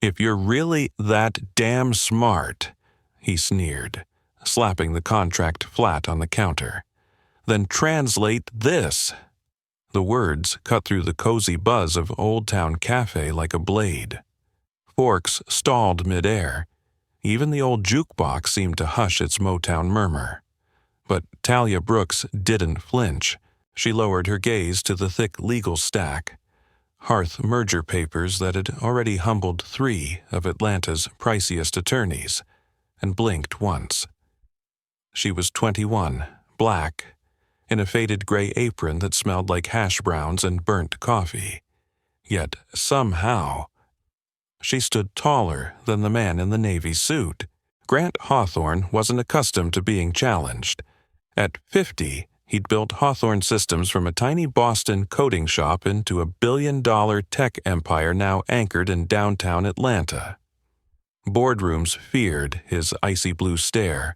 "If you're really that damn smart," he sneered, slapping the contract flat on the counter, "then translate this." The words cut through the cozy buzz of Oldtown Cafe like a blade. Forks stalled midair. Even the old jukebox seemed to hush its Motown murmur. But Talia Brooks didn't flinch. She lowered her gaze to the thick legal stack, Hearth merger papers that had already humbled 3 of Atlanta's priciest attorneys, and blinked once. She was 21, black, in a faded gray apron that smelled like hash browns and burnt coffee. Yet, somehow, she stood taller than the man in the navy suit. Grant Hawthorne wasn't accustomed to being challenged. At 50, he'd built Hawthorne Systems from a tiny Boston coding shop into a billion-dollar tech empire now anchored in downtown Atlanta. Boardrooms feared his icy blue stare,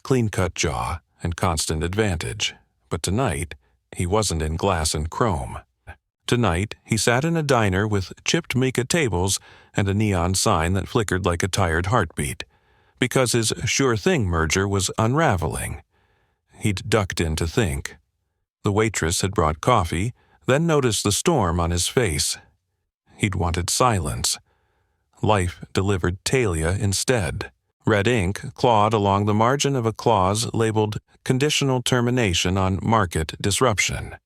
clean-cut jaw, and constant advantage. But tonight, he wasn't in glass and chrome. Tonight, he sat in a diner with chipped mica tables and a neon sign that flickered like a tired heartbeat, because his sure-thing merger was unraveling. He'd ducked in to think. The waitress had brought coffee, then noticed the storm on his face. He'd wanted silence. Life delivered Talia instead. Red ink clawed along the margin of a clause labeled Conditional Termination on Market Disruption.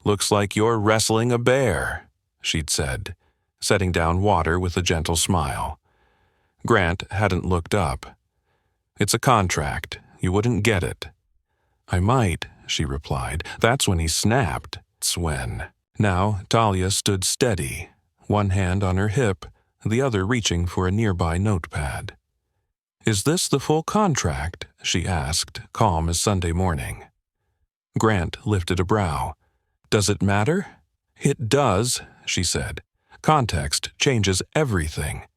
"Looks like you're wrestling a bear," she'd said, setting down water with a gentle smile. Grant hadn't looked up. "It's a contract. You wouldn't get it." "I might," she replied. That's when he snapped. It's when. Now Talia stood steady, one hand on her hip, the other reaching for a nearby notepad. "Is this the full contract?" she asked, calm as Sunday morning. Grant lifted a brow. "Does it matter?" "It does," she said. "Context changes everything."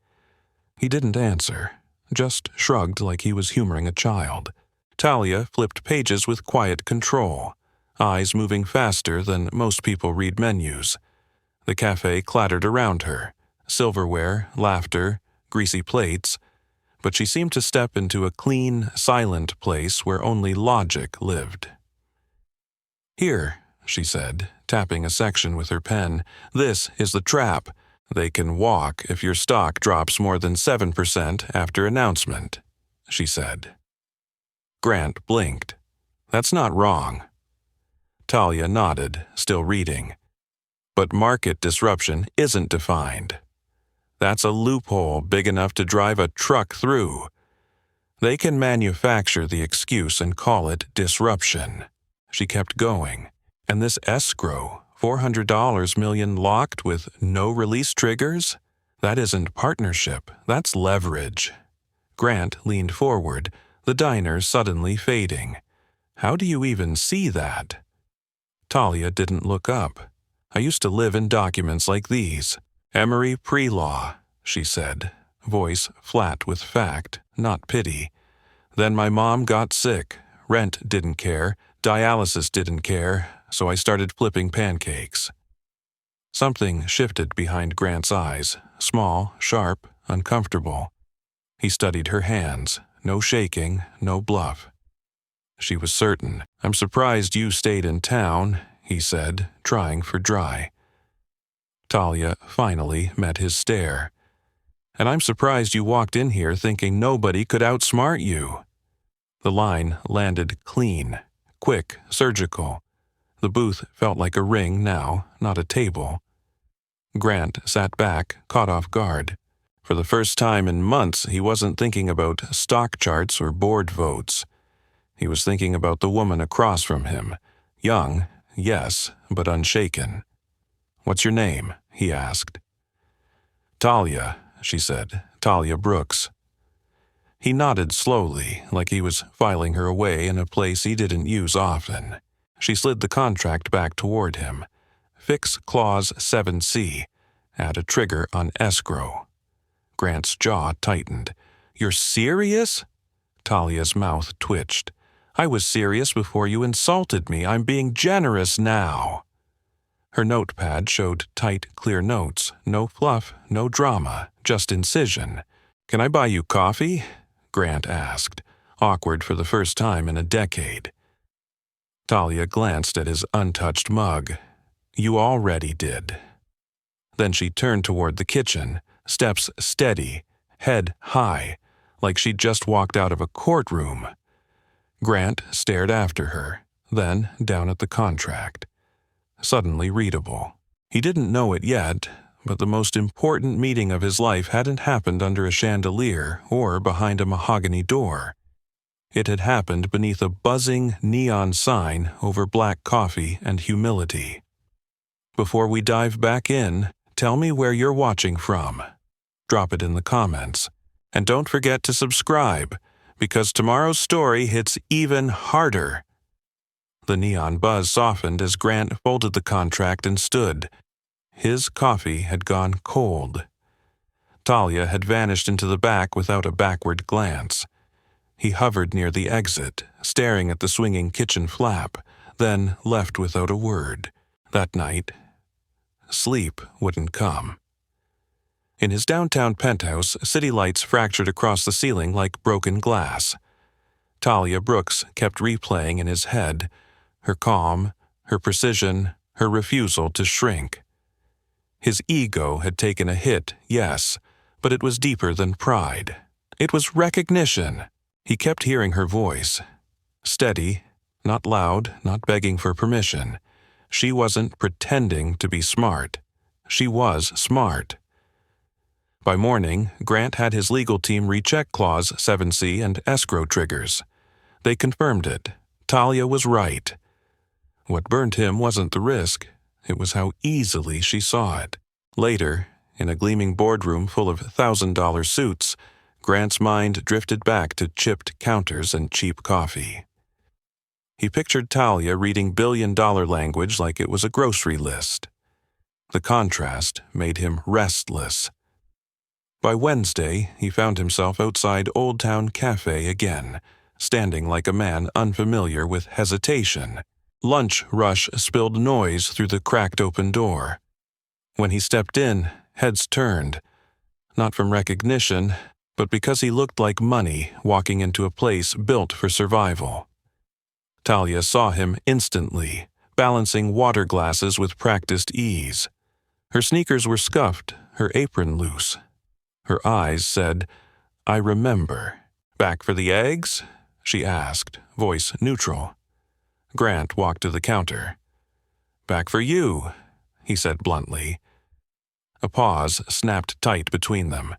He didn't answer, just shrugged like he was humoring a child. Talia flipped pages with quiet control, eyes moving faster than most people read menus. The cafe clattered around her, silverware, laughter, greasy plates, but she seemed to step into a clean, silent place where only logic lived. "Here," she said, tapping a section with her pen. "This is the trap. They can walk if your stock drops more than 7% after announcement," she said. Grant blinked. "That's not wrong." Talia nodded, still reading. "But market disruption isn't defined. That's a loophole big enough to drive a truck through. They can manufacture the excuse and call it disruption." She kept going. "And this escrow, $400 million locked with no release triggers? That isn't partnership, that's leverage." Grant leaned forward, the diner suddenly fading. "How do you even see that?" Talia didn't look up. "I used to live in documents like these. Emory pre-law," she said, voice flat with fact, not pity. "Then my mom got sick. Rent didn't care. Dialysis didn't care. So I started flipping pancakes." Something shifted behind Grant's eyes, small, sharp, uncomfortable. He studied her hands. No shaking, no bluff. She was certain. "I'm surprised you stayed in town," he said, trying for dry. Talia finally met his stare. "And I'm surprised you walked in here thinking nobody could outsmart you." The line landed clean, quick, surgical. The booth felt like a ring now, not a table. Grant sat back, caught off guard. For the first time in months, he wasn't thinking about stock charts or board votes. He was thinking about the woman across from him. Young, yes, but unshaken. "What's your name?" he asked. "Talia," she said. "Talia Brooks." He nodded slowly, like he was filing her away in a place he didn't use often. She slid the contract back toward him. "Fix Clause 7C. Add a trigger on escrow." Grant's jaw tightened. "You're serious?" Talia's mouth twitched. "I was serious before you insulted me. I'm being generous now." Her notepad showed tight, clear notes, no fluff, no drama, just incision. "Can I buy you coffee?" Grant asked, awkward for the first time in a decade. Talia glanced at his untouched mug. "You already did." Then she turned toward the kitchen, steps steady, head high, like she'd just walked out of a courtroom. Grant stared after her, then down at the contract. Suddenly readable. He didn't know it yet, but the most important meeting of his life hadn't happened under a chandelier or behind a mahogany door. It had happened beneath a buzzing neon sign over black coffee and humility. Before we dive back in, tell me where you're watching from. Drop it in the comments. And don't forget to subscribe, because tomorrow's story hits even harder. The neon buzz softened as Grant folded the contract and stood. His coffee had gone cold. Talia had vanished into the back without a backward glance. He hovered near the exit, staring at the swinging kitchen flap, then left without a word. That night, sleep wouldn't come. In his downtown penthouse, city lights fractured across the ceiling like broken glass. Talia Brooks kept replaying in his head, her calm, her precision, her refusal to shrink. His ego had taken a hit, yes, but it was deeper than pride. It was recognition. He kept hearing her voice. Steady, not loud, not begging for permission. She wasn't pretending to be smart. She was smart. By morning, Grant had his legal team recheck Clause 7C and escrow triggers. They confirmed it. Talia was right. What burned him wasn't the risk. It was how easily she saw it. Later, in a gleaming boardroom full of $1,000 suits, Grant's mind drifted back to chipped counters and cheap coffee. He pictured Talia reading billion-dollar language like it was a grocery list. The contrast made him restless. By Wednesday, he found himself outside Oldtown Cafe again, standing like a man unfamiliar with hesitation. Lunch rush spilled noise through the cracked open door. When he stepped in, heads turned, not from recognition, but because he looked like money walking into a place built for survival. Talia saw him instantly, balancing water glasses with practiced ease. Her sneakers were scuffed, her apron loose. Her eyes said, "I remember." "Back for the eggs?" she asked, voice neutral. Grant walked to the counter. "Back for you," he said bluntly. A pause snapped tight between them.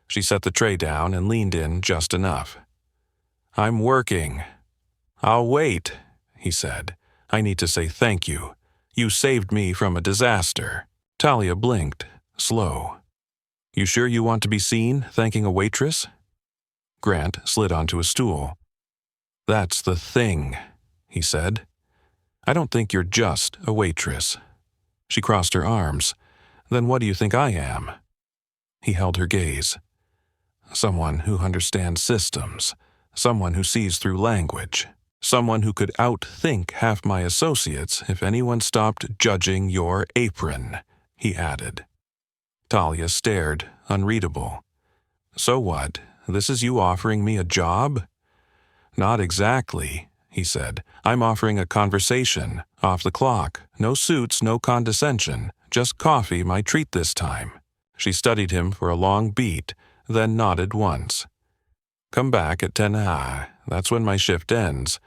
She set the tray down and leaned in just enough. "I'm working." "I'll wait," he said. "I need to say thank you. You saved me from a disaster." Talia blinked, slow. "You sure you want to be seen thanking a waitress?" Grant slid onto a stool. "That's the thing," he said. "I don't think you're just a waitress." She crossed her arms. "Then what do you think I am?" He held her gaze. "Someone who understands systems. Someone who sees through language. Someone who could outthink half my associates if anyone stopped judging your apron," he added. Talia stared, unreadable. "So what? This is you offering me a job?" "Not exactly," he said. "I'm offering a conversation, off the clock. No suits, no condescension. Just coffee, my treat this time." She studied him for a long beat, then nodded once. "Come back at 10. That's when my shift ends.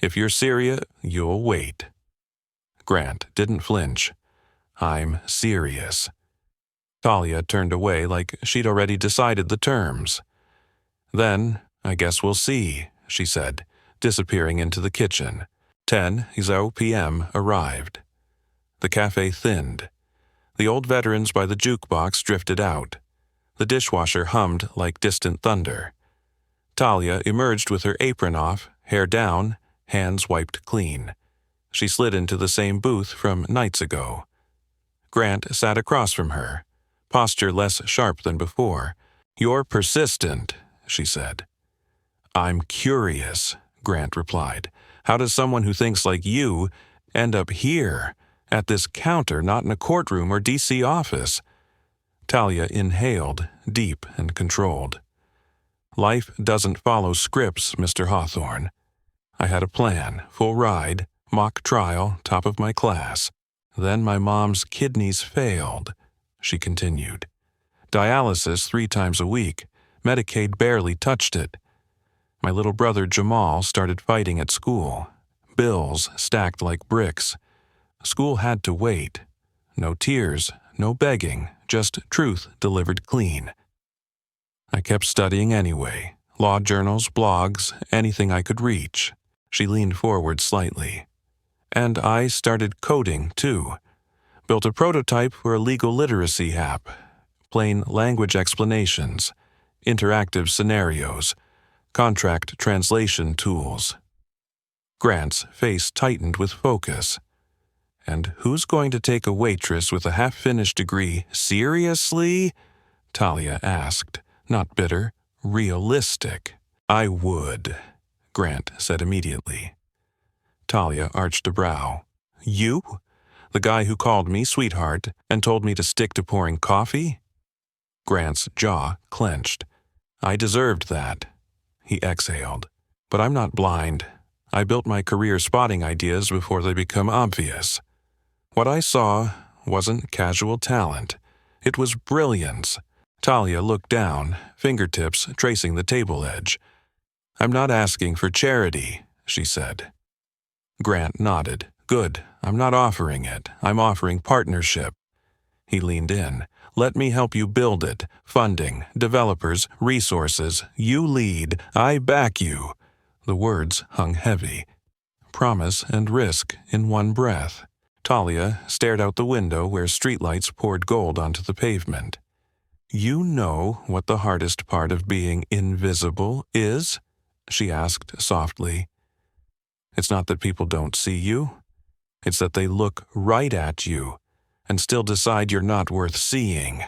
If you're serious, you'll wait." Grant didn't flinch. "I'm serious." Talia turned away like she'd already decided the terms. "Then, I guess we'll see," she said, disappearing into the kitchen. 10:00 p.m. arrived. The cafe thinned. The old veterans by the jukebox drifted out. The dishwasher hummed like distant thunder. Talia emerged with her apron off, hair down, hands wiped clean. She slid into the same booth from nights ago. Grant sat across from her, posture less sharp than before. "You're persistent," she said. "I'm curious," Grant replied. "How does someone who thinks like you end up here, At this counter, not in a courtroom or D.C. office. Talia inhaled, deep and controlled. Life doesn't follow scripts, Mr. Hawthorne. I had a plan, full ride, mock trial, top of my class. Then my mom's kidneys failed, she continued. Dialysis 3 times a week. Medicaid barely touched it. My little brother Jamal started fighting at school. Bills stacked like bricks. School had to wait. No tears, no begging, just truth delivered clean. I kept studying anyway. Law journals, blogs, anything I could reach. She leaned forward slightly. And I started coding, too. Built a prototype for a legal literacy app. Plain language explanations, interactive scenarios, contract translation tools. Grant's face tightened with focus. And who's going to take a waitress with a half-finished degree seriously? Talia asked, not bitter, realistic. I would, Grant said immediately. Talia arched a brow. You? The guy who called me sweetheart and told me to stick to pouring coffee? Grant's jaw clenched. I deserved that. He exhaled. But I'm not blind. I built my career spotting ideas before they become obvious. What I saw wasn't casual talent. It was brilliance. Talia looked down, fingertips tracing the table edge. I'm not asking for charity, she said. Grant nodded. Good. I'm not offering it. I'm offering partnership. He leaned in. Let me help you build it. Funding, developers, resources. You lead. I back you. The words hung heavy. Promise and risk in one breath. Talia stared out the window where streetlights poured gold onto the pavement. You know what the hardest part of being invisible is? She asked softly. It's not that people don't see you. It's that they look right at you and still decide you're not worth seeing.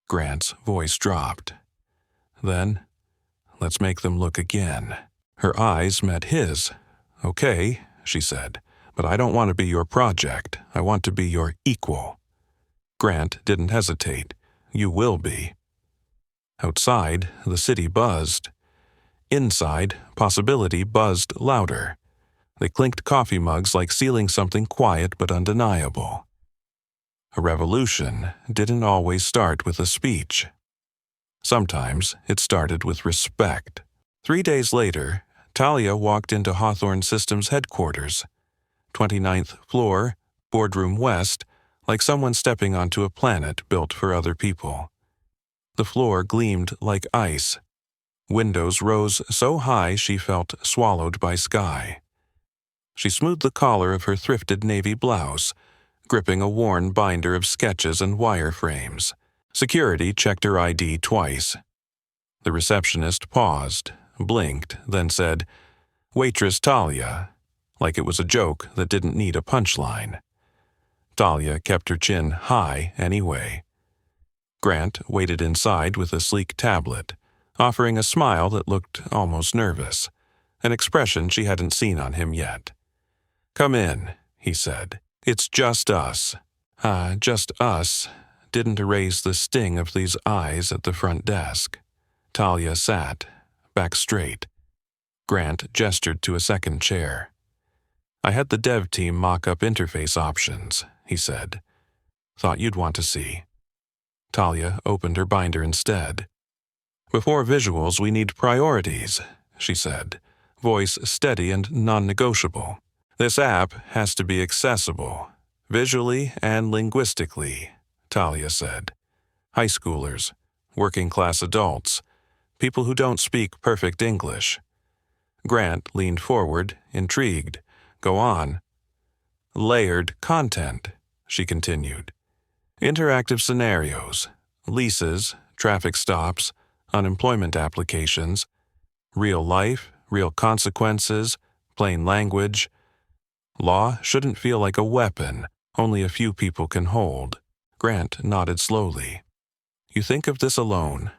Grant's voice dropped. Then, let's make them look again. Her eyes met his. Okay, she said, but I don't want to be your project. I want to be your equal. Grant didn't hesitate. You will be. Outside, the city buzzed. Inside, possibility buzzed louder. They clinked coffee mugs like sealing something quiet but undeniable. A revolution didn't always start with a speech. Sometimes it started with respect. 3 days later, Talia walked into Hawthorne Systems headquarters. 29th floor, boardroom west, like someone stepping onto a planet built for other people. The floor gleamed like ice. Windows rose so high she felt swallowed by sky. She smoothed the collar of her thrifted navy blouse, gripping a worn binder of sketches and wireframes. Security checked her ID twice. The receptionist paused, blinked, then said, "Waitress Talia," like it was a joke that didn't need a punchline. Talia kept her chin high anyway. Grant waited inside with a sleek tablet, offering a smile that looked almost nervous, an expression she hadn't seen on him yet. "Come in," he said. "It's just us." Just us didn't erase the sting of these eyes at the front desk. Talia sat, back straight. Grant gestured to a second chair. "I had the dev team mock up interface options," he said. "Thought you'd want to see." Talia opened her binder instead. "Before visuals, we need priorities," she said, voice steady and non-negotiable. "This app has to be accessible, visually and linguistically," Talia said. "High schoolers, working-class adults, people who don't speak perfect English." Grant leaned forward, intrigued. "Go on." "Layered content," she continued. "Interactive scenarios, leases, traffic stops, unemployment applications, real life, real consequences, plain language. Law shouldn't feel like a weapon only a few people can hold." Grant nodded slowly. "You think of this alone?"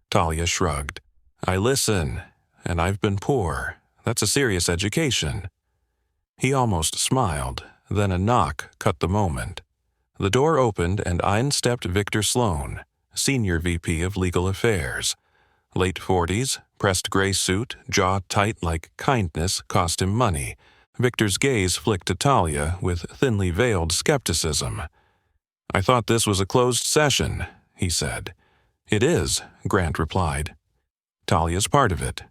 Talia shrugged. "I listen, and I've been poor. That's a serious education." He almost smiled, Then a knock cut the moment. The door opened and in stepped Victor Sloan, Senior VP of Legal Affairs. Late 40s, pressed gray suit, jaw tight like kindness cost him money. Victor's gaze flicked to Talia with thinly veiled skepticism. "I thought this was a closed session," he said. "It is," Grant replied. "Talia's part of it."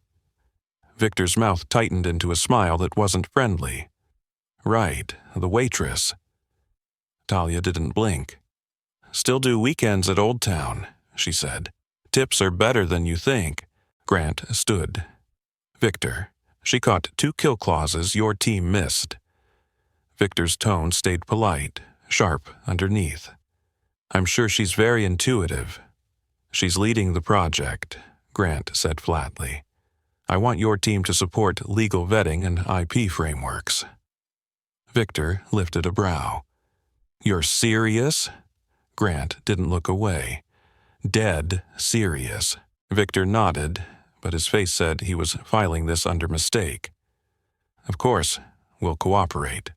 Victor's mouth tightened into a smile that wasn't friendly. "Right, the waitress." Talia didn't blink. "Still do weekends at Oldtown," she said. "Tips are better than you think." Grant stood. "Victor, she caught 2 kill clauses your team missed." Victor's tone stayed polite, sharp underneath. "I'm sure she's very intuitive." "She's leading the project," Grant said flatly. "I want your team to support legal vetting and IP frameworks." Victor lifted a brow. "You're serious?" Grant didn't look away. "Dead serious." Victor nodded, but his face said he was filing this under mistake. "Of course, we'll cooperate."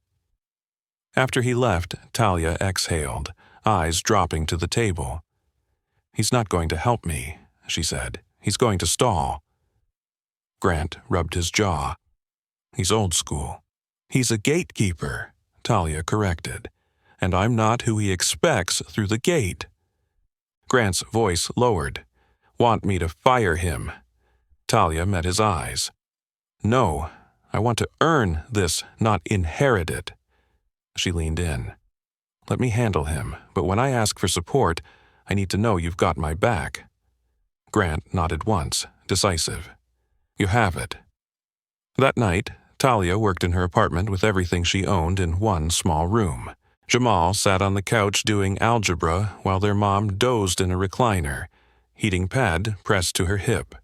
After he left, Talia exhaled, eyes dropping to the table. "He's not going to help me," she said. "He's going to stall." Grant rubbed his jaw. "He's old school." "He's a gatekeeper," Talia corrected. "And I'm not who he expects through the gate." Grant's voice lowered. "Want me to fire him?" Talia met his eyes. "No, I want to earn this, not inherit it." She leaned in. "Let me handle him, but when I ask for support, I need to know you've got my back." Grant nodded once, decisive. "You have it." That night, Talia worked in her apartment with everything she owned in one small room. Jamal sat on the couch doing algebra while their mom dozed in a recliner, heating pad pressed to her hip.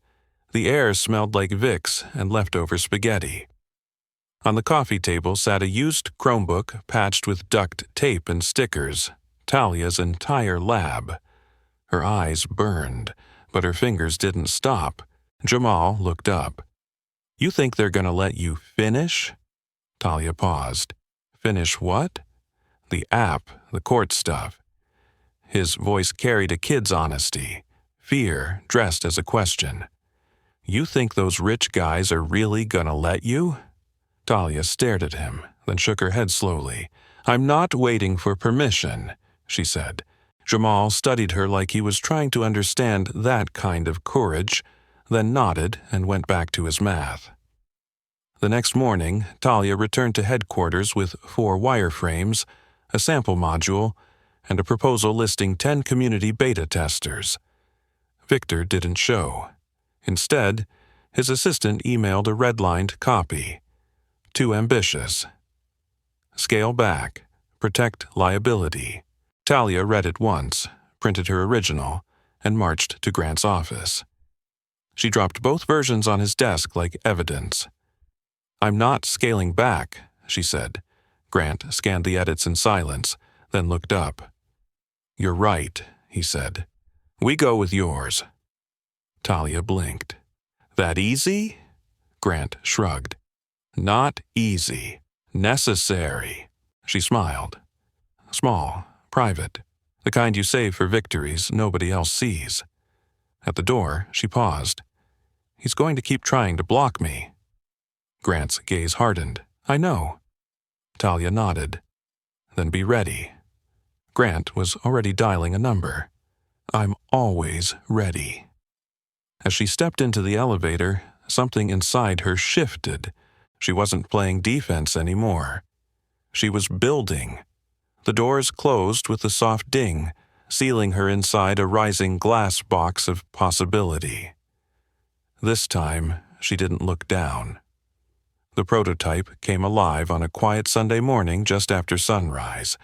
The air smelled like Vicks and leftover spaghetti. On the coffee table sat a used Chromebook patched with duct tape and stickers, Talia's entire lab. Her eyes burned, but her fingers didn't stop. Jamal looked up. "You think they're going to let you finish?" Talia paused. "Finish what?" "The app, the court stuff." His voice carried a kid's honesty, fear dressed as a question. "You think those rich guys are really gonna let you?" Talia stared at him, then shook her head slowly. "I'm not waiting for permission," she said. Jamal studied her like he was trying to understand that kind of courage, then nodded and went back to his math. The next morning, Talia returned to headquarters with 4 wireframes, a sample module, and a proposal listing 10 community beta testers. Victor didn't show. Instead, his assistant emailed a redlined copy. Too ambitious. Scale back. Protect liability. Talia read it once, printed her original, and marched to Grant's office. She dropped both versions on his desk like evidence. "I'm not scaling back," she said. Grant scanned the edits in silence, then looked up. "You're right," he said. "We go with yours." Talia blinked. "That easy?" Grant shrugged. "Not easy. Necessary." She smiled. "Small, private, the kind you save for victories nobody else sees." At the door, she paused. "He's going to keep trying to block me." Grant's gaze hardened. "I know." Talia nodded. "Then be ready." Grant was already dialing a number. "I'm always ready." As she stepped into the elevator, something inside her shifted. She wasn't playing defense anymore. She was building. The doors closed with a soft ding, sealing her inside a rising glass box of possibility. This time, she didn't look down. The prototype came alive on a quiet Sunday morning just after sunrise.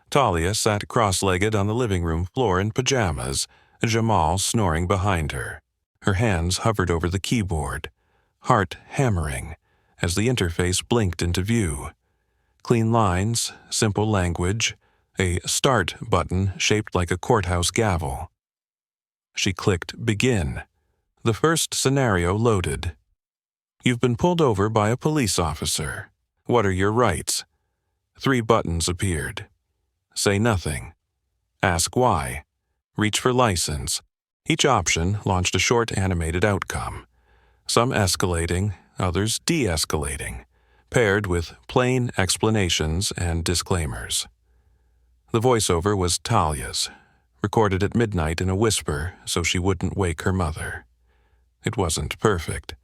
Talia sat cross-legged on the living room floor in pajamas, Jamal snoring behind her. Her hands hovered over the keyboard, heart hammering, as the interface blinked into view. Clean lines, simple language, a start button shaped like a courthouse gavel. She clicked begin. The first scenario loaded. "You've been pulled over by a police officer. What are your rights?" 3 buttons appeared. Say nothing. Ask why. Reach for license. Each option launched a short animated outcome, some escalating, others de-escalating, paired with plain explanations and disclaimers. The voiceover was Talia's, recorded at midnight in a whisper so she wouldn't wake her mother. It wasn't perfect.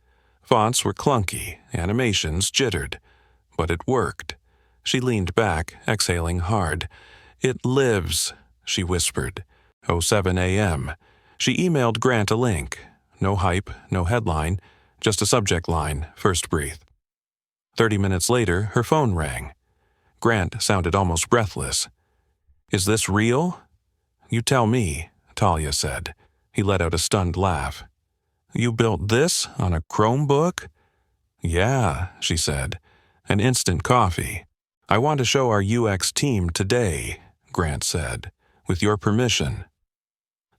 Fonts were clunky, animations jittered, but it worked. She leaned back, exhaling hard. "It lives," she whispered. 07 a.m. She emailed Grant a link. No hype, no headline, just a subject line, first breathe. 30 minutes later, her phone rang. Grant sounded almost breathless. "Is this real?" "You tell me," Talia said. He let out a stunned laugh. "You built this on a Chromebook?" "Yeah," she said. "An instant coffee. I want to show our UX team today," Grant said. "With your permission."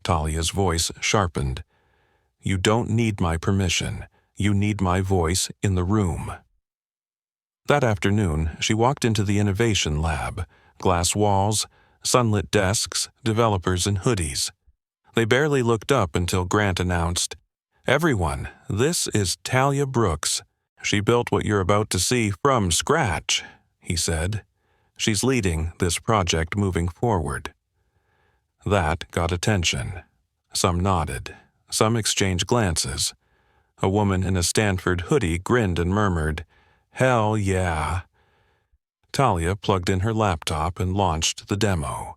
Talia's voice sharpened. "You don't need my permission. You need my voice in the room." That afternoon, she walked into the innovation lab. Glass walls, sunlit desks, developers in hoodies. They barely looked up until Grant announced, "Everyone, this is Talia Brooks. She built what you're about to see from scratch," he said. "She's leading this project moving forward." That got attention. Some nodded. Some exchanged glances. A woman in a Stanford hoodie grinned and murmured, "Hell yeah." Talia plugged in her laptop and launched the demo.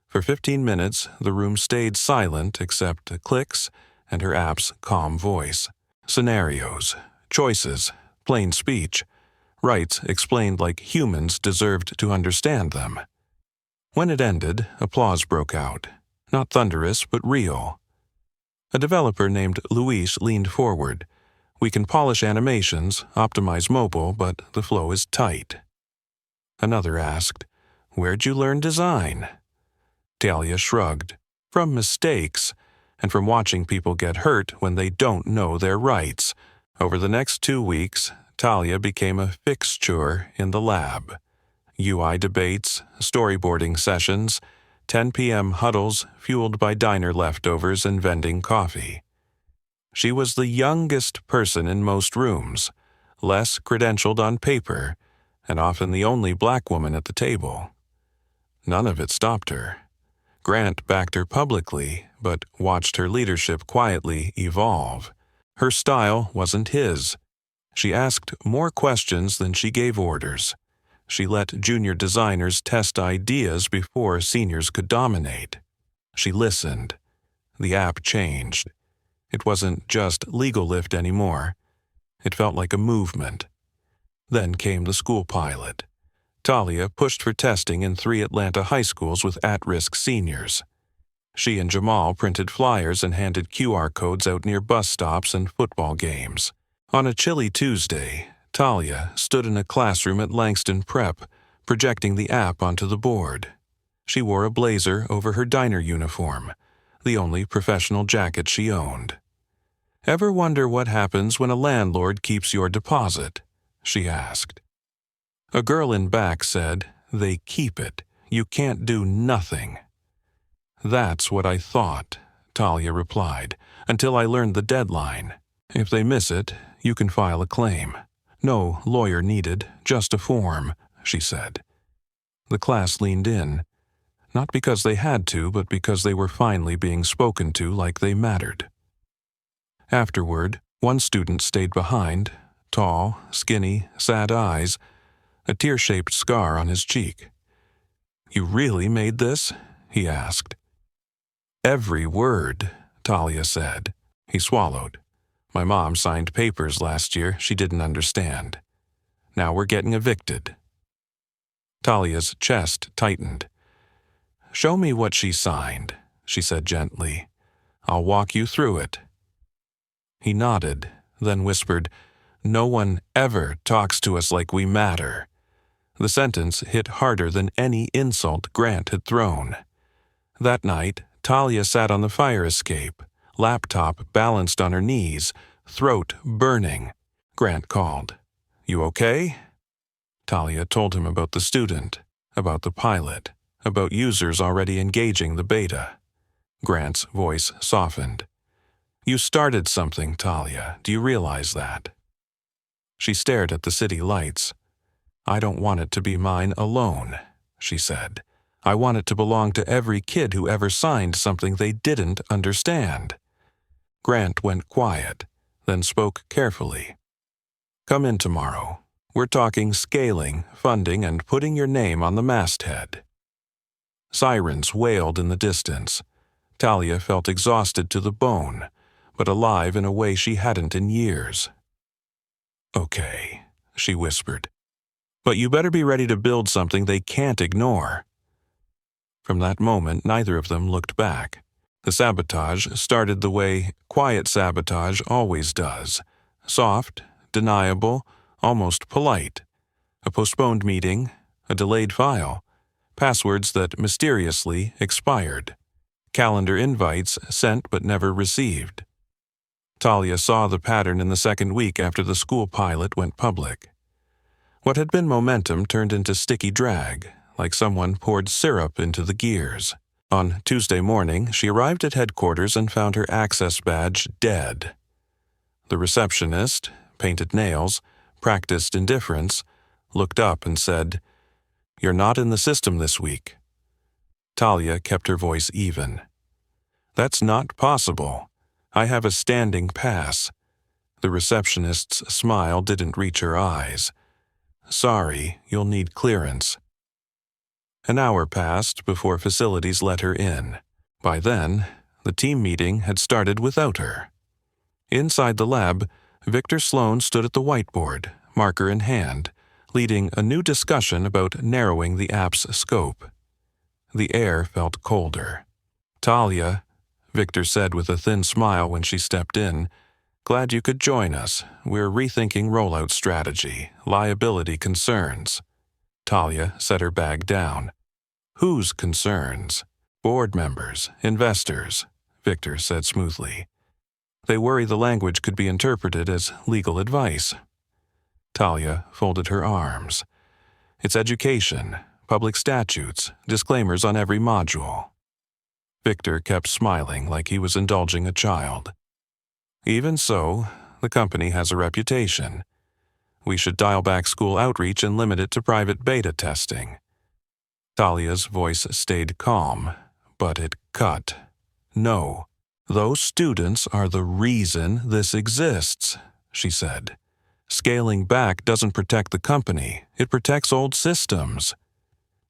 For 15 minutes, the room stayed silent except clicks and her app's calm voice. Scenarios, choices, plain speech, rights explained like humans deserved to understand them. When it ended, applause broke out. Not thunderous, but real. A developer named Luis leaned forward. "We can polish animations, optimize mobile, but the flow is tight." Another asked, "Where'd you learn design?" Talia shrugged. "From mistakes, and from watching people get hurt when they don't know their rights." Over the next 2 weeks, Talia became a fixture in the lab. UI debates, storyboarding sessions, 10 p.m. huddles fueled by diner leftovers and vending coffee. She was the youngest person in most rooms, less credentialed on paper, and often the only black woman at the table. None of it stopped her. Grant backed her publicly, but watched her leadership quietly evolve. Her style wasn't his. She asked more questions than she gave orders. She let junior designers test ideas before seniors could dominate. She listened. The app changed. It wasn't just legal lift anymore. It felt like a movement. Then came the school pilot. Talia pushed for testing in 3 Atlanta high schools with at-risk seniors. She and Jamal printed flyers and handed QR codes out near bus stops and football games. On a chilly Tuesday, Talia stood in a classroom at Langston Prep, projecting the app onto the board. She wore a blazer over her diner uniform, the only professional jacket she owned. "Ever wonder what happens when a landlord keeps your deposit?" she asked. A girl in back said, "They keep it. You can't do nothing." "That's what I thought," Talia replied, "until I learned the deadline. If they miss it, you can file a claim. No lawyer needed, just a form," she said. The class leaned in, not because they had to, but because they were finally being spoken to like they mattered. Afterward, one student stayed behind, tall, skinny, sad eyes, a tear-shaped scar on his cheek. "You really made this?" he asked. "Every word," Talia said. He swallowed. "My mom signed papers last year she didn't understand. Now we're getting evicted." Talia's chest tightened. "Show me what she signed," she said gently. "I'll walk you through it." He nodded, then whispered, "No one ever talks to us like we matter." The sentence hit harder than any insult Grant had thrown. That night, Talia sat on the fire escape, laptop balanced on her knees, throat burning. Grant called. "You okay?" Talia told him about the student, about the pilot, about users already engaging the beta. Grant's voice softened. You started something, Talia. Do you realize that? She stared at the city lights. I don't want it to be mine alone, she said. I want it to belong to every kid who ever signed something they didn't understand. Grant went quiet, then spoke carefully. Come in tomorrow. We're talking scaling, funding, and putting your name on the masthead. Sirens wailed in the distance. Talia felt exhausted to the bone, but alive in a way she hadn't in years. Okay, she whispered. But you better be ready to build something they can't ignore. From that moment, neither of them looked back. The sabotage started the way quiet sabotage always does. Soft, deniable, almost polite. A postponed meeting, a delayed file, passwords that mysteriously expired. Calendar invites sent but never received. Talia saw the pattern in the second week after the school pilot went public. What had been momentum turned into sticky drag, like someone poured syrup into the gears. On Tuesday morning, she arrived at headquarters and found her access badge dead. The receptionist, painted nails, practiced indifference, looked up and said, "You're not in the system this week." Talia kept her voice even. "That's not possible. I have a standing pass." The receptionist's smile didn't reach her eyes. "Sorry, you'll need clearance." An hour passed before facilities let her in. By then, the team meeting had started without her. Inside the lab, Victor Sloan stood at the whiteboard, marker in hand, leading a new discussion about narrowing the app's scope. The air felt colder. "Talia," Victor said with a thin smile when she stepped in, "glad you could join us. We're rethinking rollout strategy, liability concerns." Talia set her bag down. "Whose concerns?" "Board members, investors," Victor said smoothly. "They worry the language could be interpreted as legal advice." Talia folded her arms. "It's education, public statutes, disclaimers on every module." Victor kept smiling like he was indulging a child. "Even so, the company has a reputation. We should dial back school outreach and limit it to private beta testing." Talia's voice stayed calm, but it cut. "No, those students are the reason this exists," she said. "Scaling back doesn't protect the company, it protects old systems."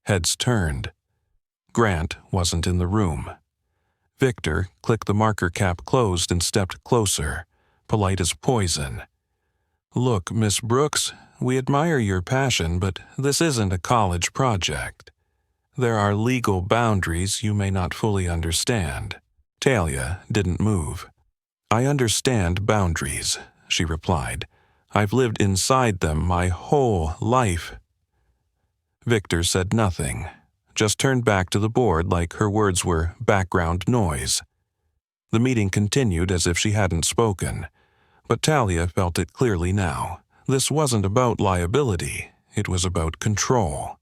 Heads turned. Grant wasn't in the room. Victor clicked the marker cap closed and stepped closer, polite as poison. "Look, Miss Brooks, we admire your passion, but this isn't a college project. There are legal boundaries you may not fully understand." Talia didn't move. "I understand boundaries," she replied. "I've lived inside them my whole life." Victor said nothing, just turned back to the board like her words were background noise. The meeting continued as if she hadn't spoken, but Talia felt it clearly now. This wasn't about liability, it was about control.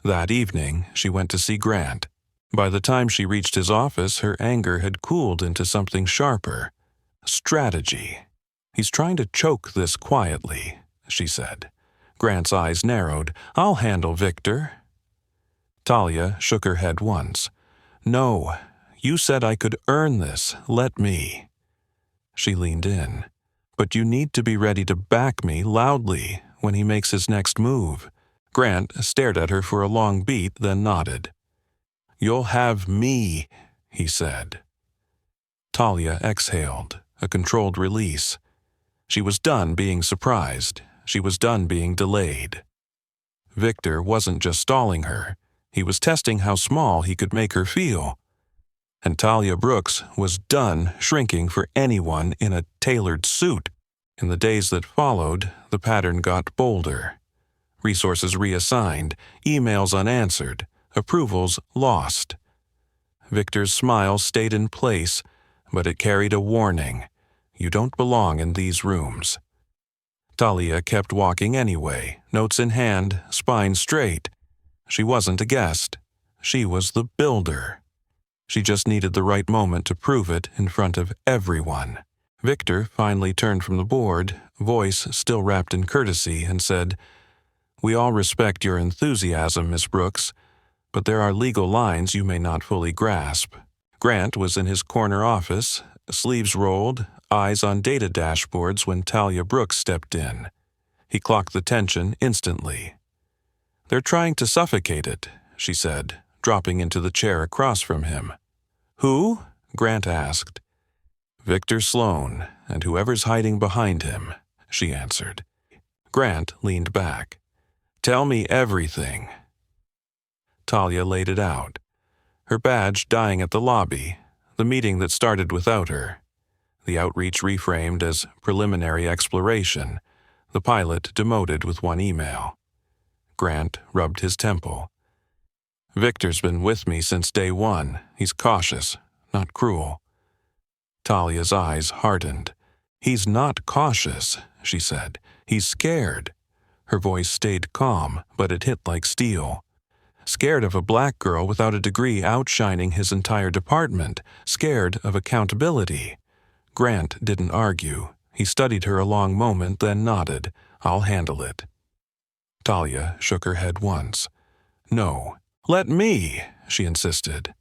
That evening, she went to see Grant. By the time she reached his office, her anger had cooled into something sharper. Strategy. "He's trying to choke this quietly," she said. Grant's eyes narrowed. "I'll handle Victor." Talia shook her head once. "No, you said I could earn this. Let me." She leaned in. "But you need to be ready to back me loudly when he makes his next move." Grant stared at her for a long beat, then nodded. "You'll have me," he said. Talia exhaled, a controlled release. She was done being surprised. She was done being delayed. Victor wasn't just stalling her. He was testing how small he could make her feel. And Talia Brooks was done shrinking for anyone in a tailored suit. In the days that followed, the pattern got bolder. Resources reassigned, emails unanswered, approvals lost. Victor's smile stayed in place, but it carried a warning. You don't belong in these rooms. Talia kept walking anyway, notes in hand, spine straight. She wasn't a guest. She was the builder. She just needed the right moment to prove it in front of everyone. Victor finally turned from the board, voice still wrapped in courtesy, and said, "We all respect your enthusiasm, Miss Brooks, but there are legal lines you may not fully grasp." Grant was in his corner office, sleeves rolled, eyes on data dashboards when Talia Brooks stepped in. He clocked the tension instantly. "They're trying to suffocate it," she said, dropping into the chair across from him. "Who?" Grant asked. "Victor Sloan, and whoever's hiding behind him," she answered. Grant leaned back. "Tell me everything." Talia laid it out. Her badge dying at the lobby, the meeting that started without her, the outreach reframed as preliminary exploration, the pilot demoted with one email. Grant rubbed his temple. "Victor's been with me since day one. He's cautious, not cruel." Talia's eyes hardened. "He's not cautious," she said. "He's scared." Her voice stayed calm, but it hit like steel. Scared of a black girl without a degree outshining his entire department. Scared of accountability. Grant didn't argue. He studied her a long moment, then nodded. "I'll handle it." Talia shook her head once. "No. Let me," she insisted.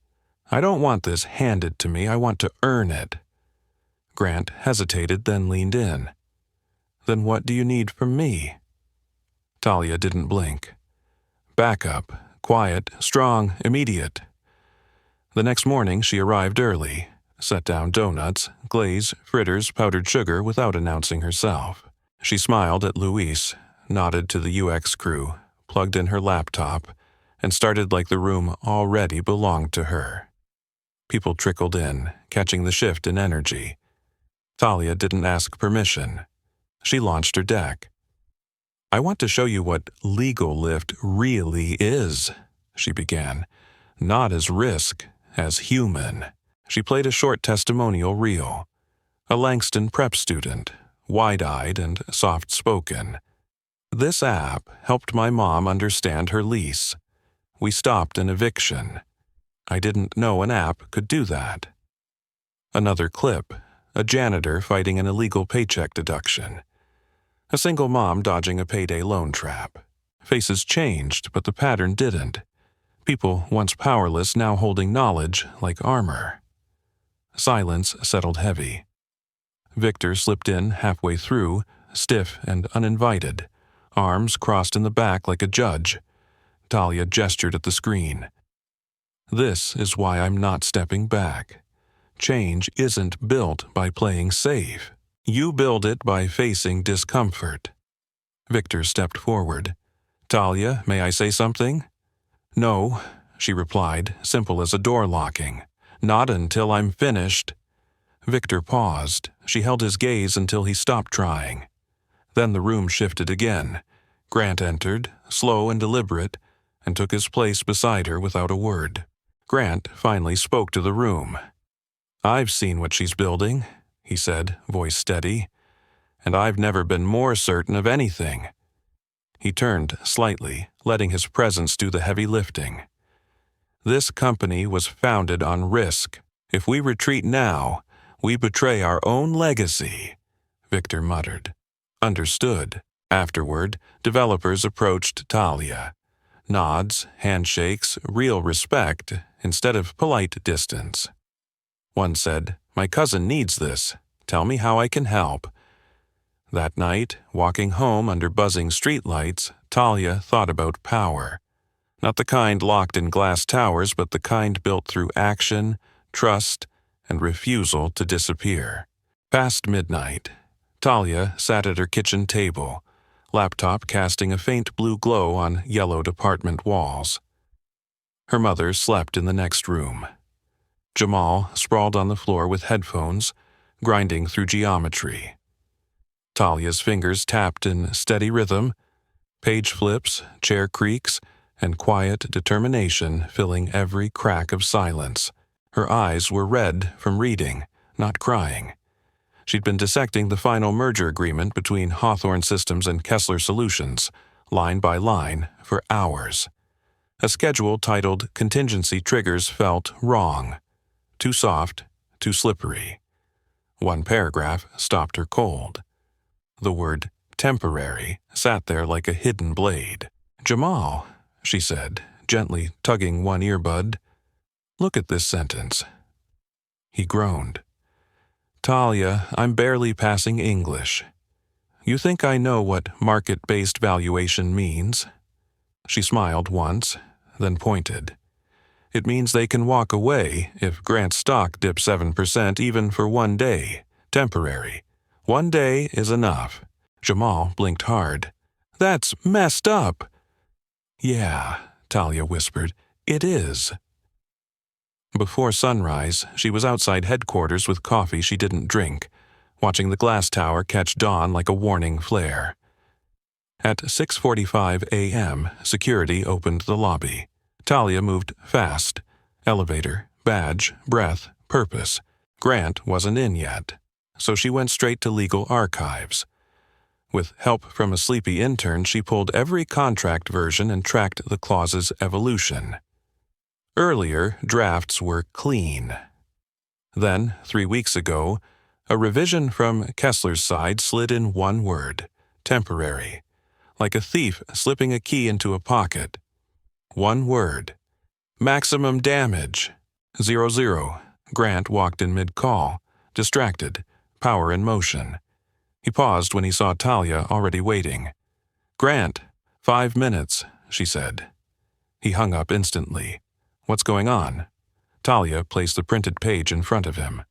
"I don't want this handed to me. I want to earn it." Grant hesitated, then leaned in. "Then what do you need from me?" Talia didn't blink. Backup, quiet, strong, immediate. The next morning she arrived early, set down donuts, glaze, fritters, powdered sugar without announcing herself. She smiled at Luis, nodded to the UX crew, plugged in her laptop, and started like the room already belonged to her. People trickled in, catching the shift in energy. Talia didn't ask permission. She launched her deck. "I want to show you what legal lift really is," she began. "Not as risk, as human." She played a short testimonial reel. A Langston prep student, wide-eyed and soft-spoken. "This app helped my mom understand her lease. We stopped an eviction. I didn't know an app could do that." Another clip, a janitor fighting an illegal paycheck deduction. A single mom dodging a payday loan trap. Faces changed, but the pattern didn't. People once powerless now holding knowledge like armor. Silence settled heavy. Victor slipped in halfway through, stiff and uninvited, arms crossed in the back like a judge. Talia gestured at the screen. "This is why I'm not stepping back. Change isn't built by playing safe. You build it by facing discomfort." Victor stepped forward. "Talia, may I say something?" "No," she replied, simple as a door locking. "Not until I'm finished." Victor paused. She held his gaze until he stopped trying. Then the room shifted again. Grant entered, slow and deliberate, and took his place beside her without a word. Grant finally spoke to the room. "I've seen what she's building," he said, voice steady, "and I've never been more certain of anything." He turned slightly, letting his presence do the heavy lifting. "This company was founded on risk. If we retreat now, we betray our own legacy," Victor muttered. "Understood." Afterward, developers approached Talia. Nods, handshakes, real respect, instead of polite distance. One said, "My cousin needs this. Tell me how I can help." That night, walking home under buzzing streetlights, Talia thought about power. Not the kind locked in glass towers, but the kind built through action, trust, and refusal to disappear. Past midnight, Talia sat at her kitchen table, laptop casting a faint blue glow on yellowed apartment walls. Her mother slept in the next room. Jamal sprawled on the floor with headphones, grinding through geometry. Talia's fingers tapped in steady rhythm, page flips, chair creaks, and quiet determination filling every crack of silence. Her eyes were red from reading, not crying. She'd been dissecting the final merger agreement between Hawthorne Systems and Kessler Solutions, line by line, for hours. A schedule titled Contingency Triggers felt wrong. Too soft, too slippery. One paragraph stopped her cold. The word temporary sat there like a hidden blade. "Jamal," she said, gently tugging one earbud, "look at this sentence." He groaned. "Talia, I'm barely passing English. You think I know what market-based valuation means?" She smiled once, then pointed. "It means they can walk away if Grant's stock dips 7% even for 1 day. Temporary. 1 day is enough." Jamal blinked hard. "That's messed up." "Yeah," Talia whispered, "it is." Before sunrise, she was outside headquarters with coffee she didn't drink, watching the glass tower catch dawn like a warning flare. At 6:45 a.m., security opened the lobby. Talia moved fast. Elevator, badge, breath, purpose. Grant wasn't in yet, so she went straight to legal archives. With help from a sleepy intern, she pulled every contract version and tracked the clause's evolution. Earlier, drafts were clean. Then, 3 weeks ago, a revision from Kessler's side slid in one word: temporary, like a thief slipping a key into a pocket. One word: maximum damage. 00. Grant walked in mid-call, distracted, power in motion. He paused when he saw Talia already waiting. "Grant, 5 minutes," she said. He hung up instantly. "What's going on?" Talia placed the printed page in front of him.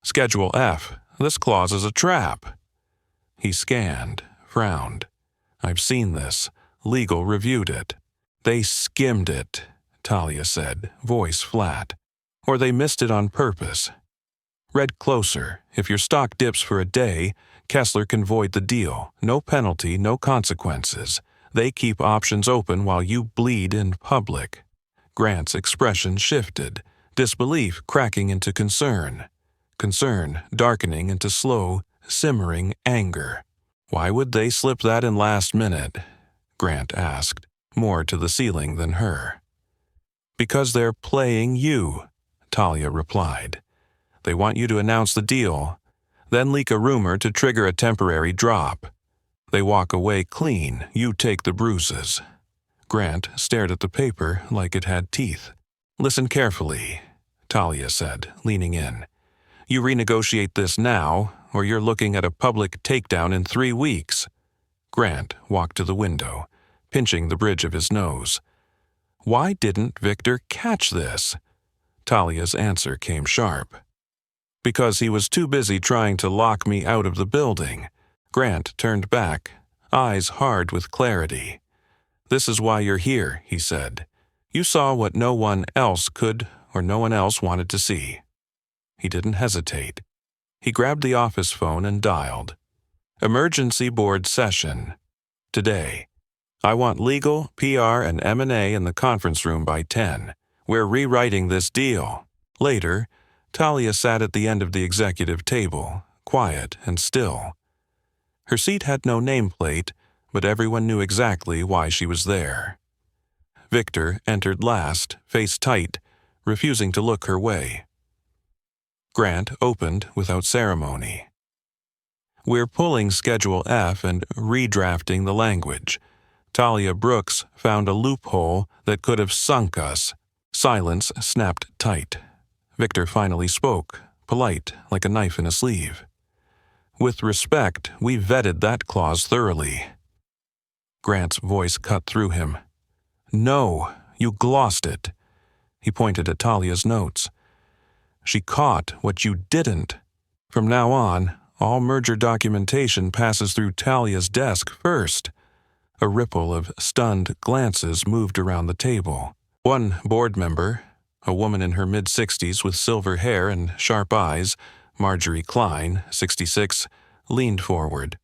"Schedule F. This clause is a trap." He scanned, frowned. "I've seen this. Legal reviewed it." "They skimmed it," Talia said, voice flat. "Or they missed it on purpose. Read closer. If your stock dips for a day, Kessler can void the deal. No penalty, no consequences. They keep options open while you bleed in public." Grant's expression shifted, disbelief cracking into concern. Concern darkening into slow, simmering anger. "Why would they slip that in last minute?" Grant asked, more to the ceiling than her. "Because they're playing you," Talia replied. "They want you to announce the deal, then leak a rumor to trigger a temporary drop. They walk away clean, you take the bruises." Grant stared at the paper like it had teeth. "Listen carefully," Talia said, leaning in. "You renegotiate this now, or you're looking at a public takedown in 3 weeks." Grant walked to the window, pinching the bridge of his nose. "Why didn't Victor catch this?" Talia's answer came sharp. "Because he was too busy trying to lock me out of the building." Grant turned back, eyes hard with clarity. "This is why you're here," he said. "You saw what no one else could or no one else wanted to see." He didn't hesitate. He grabbed the office phone and dialed. "Emergency board session. Today. I want legal, PR, and M&A in the conference room by 10. We're rewriting this deal." Later, Talia sat at the end of the executive table, quiet and still. Her seat had no nameplate, but everyone knew exactly why she was there. Victor entered last, face tight, refusing to look her way. Grant opened without ceremony. "We're pulling Schedule F and redrafting the language. Talia Brooks found a loophole that could have sunk us." Silence snapped tight. Victor finally spoke, polite like a knife in a sleeve. "With respect, we vetted that clause thoroughly." Grant's voice cut through him. "No, you glossed it." He pointed at Talia's notes. "She caught what you didn't. From now on, all merger documentation passes through Talia's desk first." A ripple of stunned glances moved around the table. One board member, a woman in her mid-60s with silver hair and sharp eyes, Marjorie Klein, 66, leaned forward.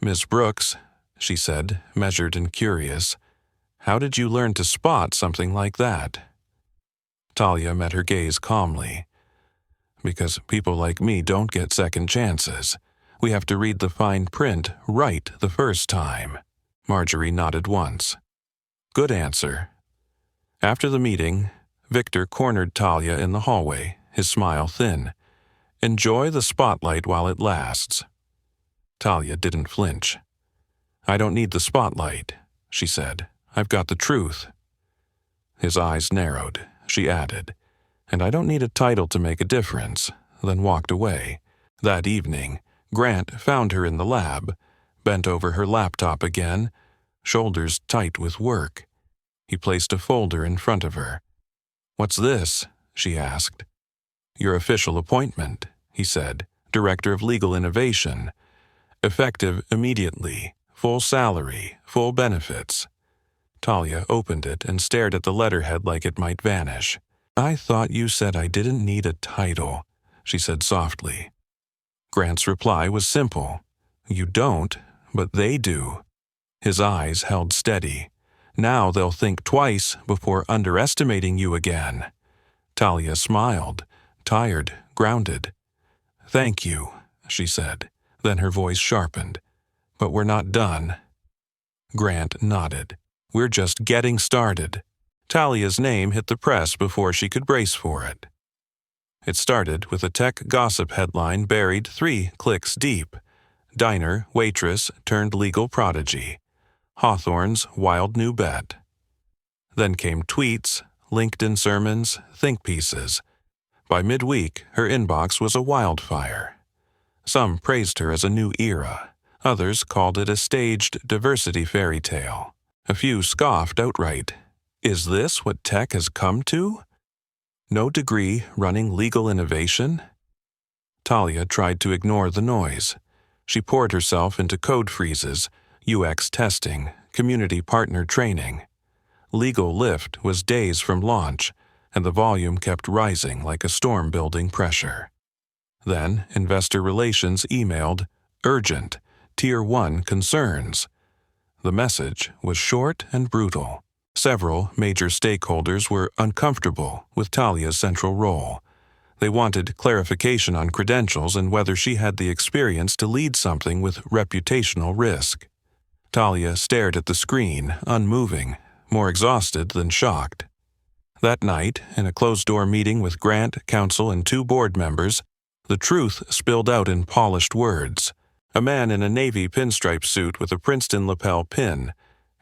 "Miss Brooks," she said, measured and curious, "how did you learn to spot something like that?" Talia met her gaze calmly. because people like me don't get second chances. We have to read the fine print right the first time." Marjorie nodded once. "Good answer." After the meeting, Victor cornered Talia in the hallway, his smile thin. "Enjoy the spotlight while it lasts." Talia didn't flinch. "I don't need the spotlight," she said. "I've got the truth." His eyes narrowed. She added, "And I don't need a title to make a difference," then walked away. That evening, Grant found her in the lab, bent over her laptop again, shoulders tight with work. He placed a folder in front of her. "What's this?" she asked. "Your official appointment," he said, "Director of Legal Innovation. Effective immediately, full salary, full benefits." Talia opened it and stared at the letterhead like it might vanish. "I thought you said I didn't need a title," she said softly. Grant's reply was simple. "You don't, but they do." His eyes held steady. "Now they'll think twice before underestimating you again." Talia smiled, tired, grounded. "Thank you," she said. Then her voice sharpened. "But we're not done." Grant nodded. "We're just getting started." Talia's name hit the press before she could brace for it. It started with a tech gossip headline buried 3 clicks deep. Diner, waitress turned legal prodigy. Hawthorne's wild new bet. Then came tweets, LinkedIn sermons, think pieces. By midweek, her inbox was a wildfire. Some praised her as a new era. Others called it a staged diversity fairy tale. A few scoffed outright. Is this what tech has come to? No degree running legal innovation? Talia tried to ignore the noise. She poured herself into code freezes, UX testing, community partner training. Legal Lift was days from launch, and the volume kept rising like a storm building pressure. Then Investor Relations emailed, "Urgent, Tier 1 concerns." The message was short and brutal. Several major stakeholders were uncomfortable with Talia's central role. They wanted clarification on credentials and whether she had the experience to lead something with reputational risk. Talia stared at the screen, unmoving, more exhausted than shocked. That night, in a closed-door meeting with Grant, counsel, and 2 board members, the truth spilled out in polished words. A man in a navy pinstripe suit with a Princeton lapel pin,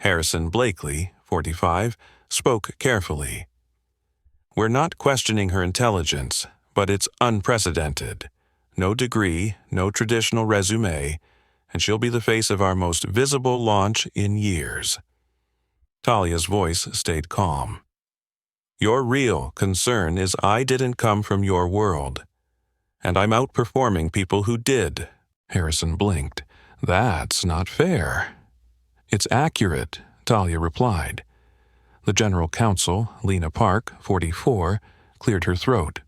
Harrison Blakely, 45, spoke carefully. "We're not questioning her intelligence, but it's unprecedented. No degree, no traditional resume, and she'll be the face of our most visible launch in years." Talia's voice stayed calm. "Your real concern is I didn't come from your world, and I'm outperforming people who did." Harrison blinked. "That's not fair." "It's accurate," Talia replied. The general counsel, Lena Park, 44, cleared her throat.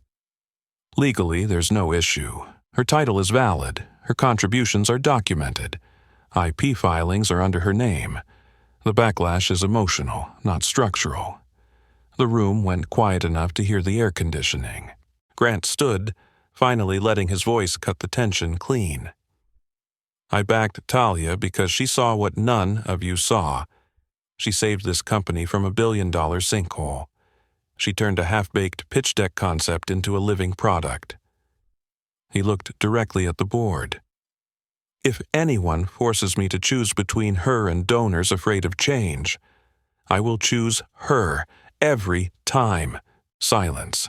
"Legally, there's no issue. Her title is valid. Her contributions are documented. IP filings are under her name. The backlash is emotional, not structural." The room went quiet enough to hear the air conditioning. Grant stood, finally letting his voice cut the tension clean. "I backed Talia because she saw what none of you saw. She saved this company from a billion-dollar sinkhole. She turned a half-baked pitch deck concept into a living product." He looked directly at the board. "If anyone forces me to choose between her and donors afraid of change, I will choose her every time." Silence.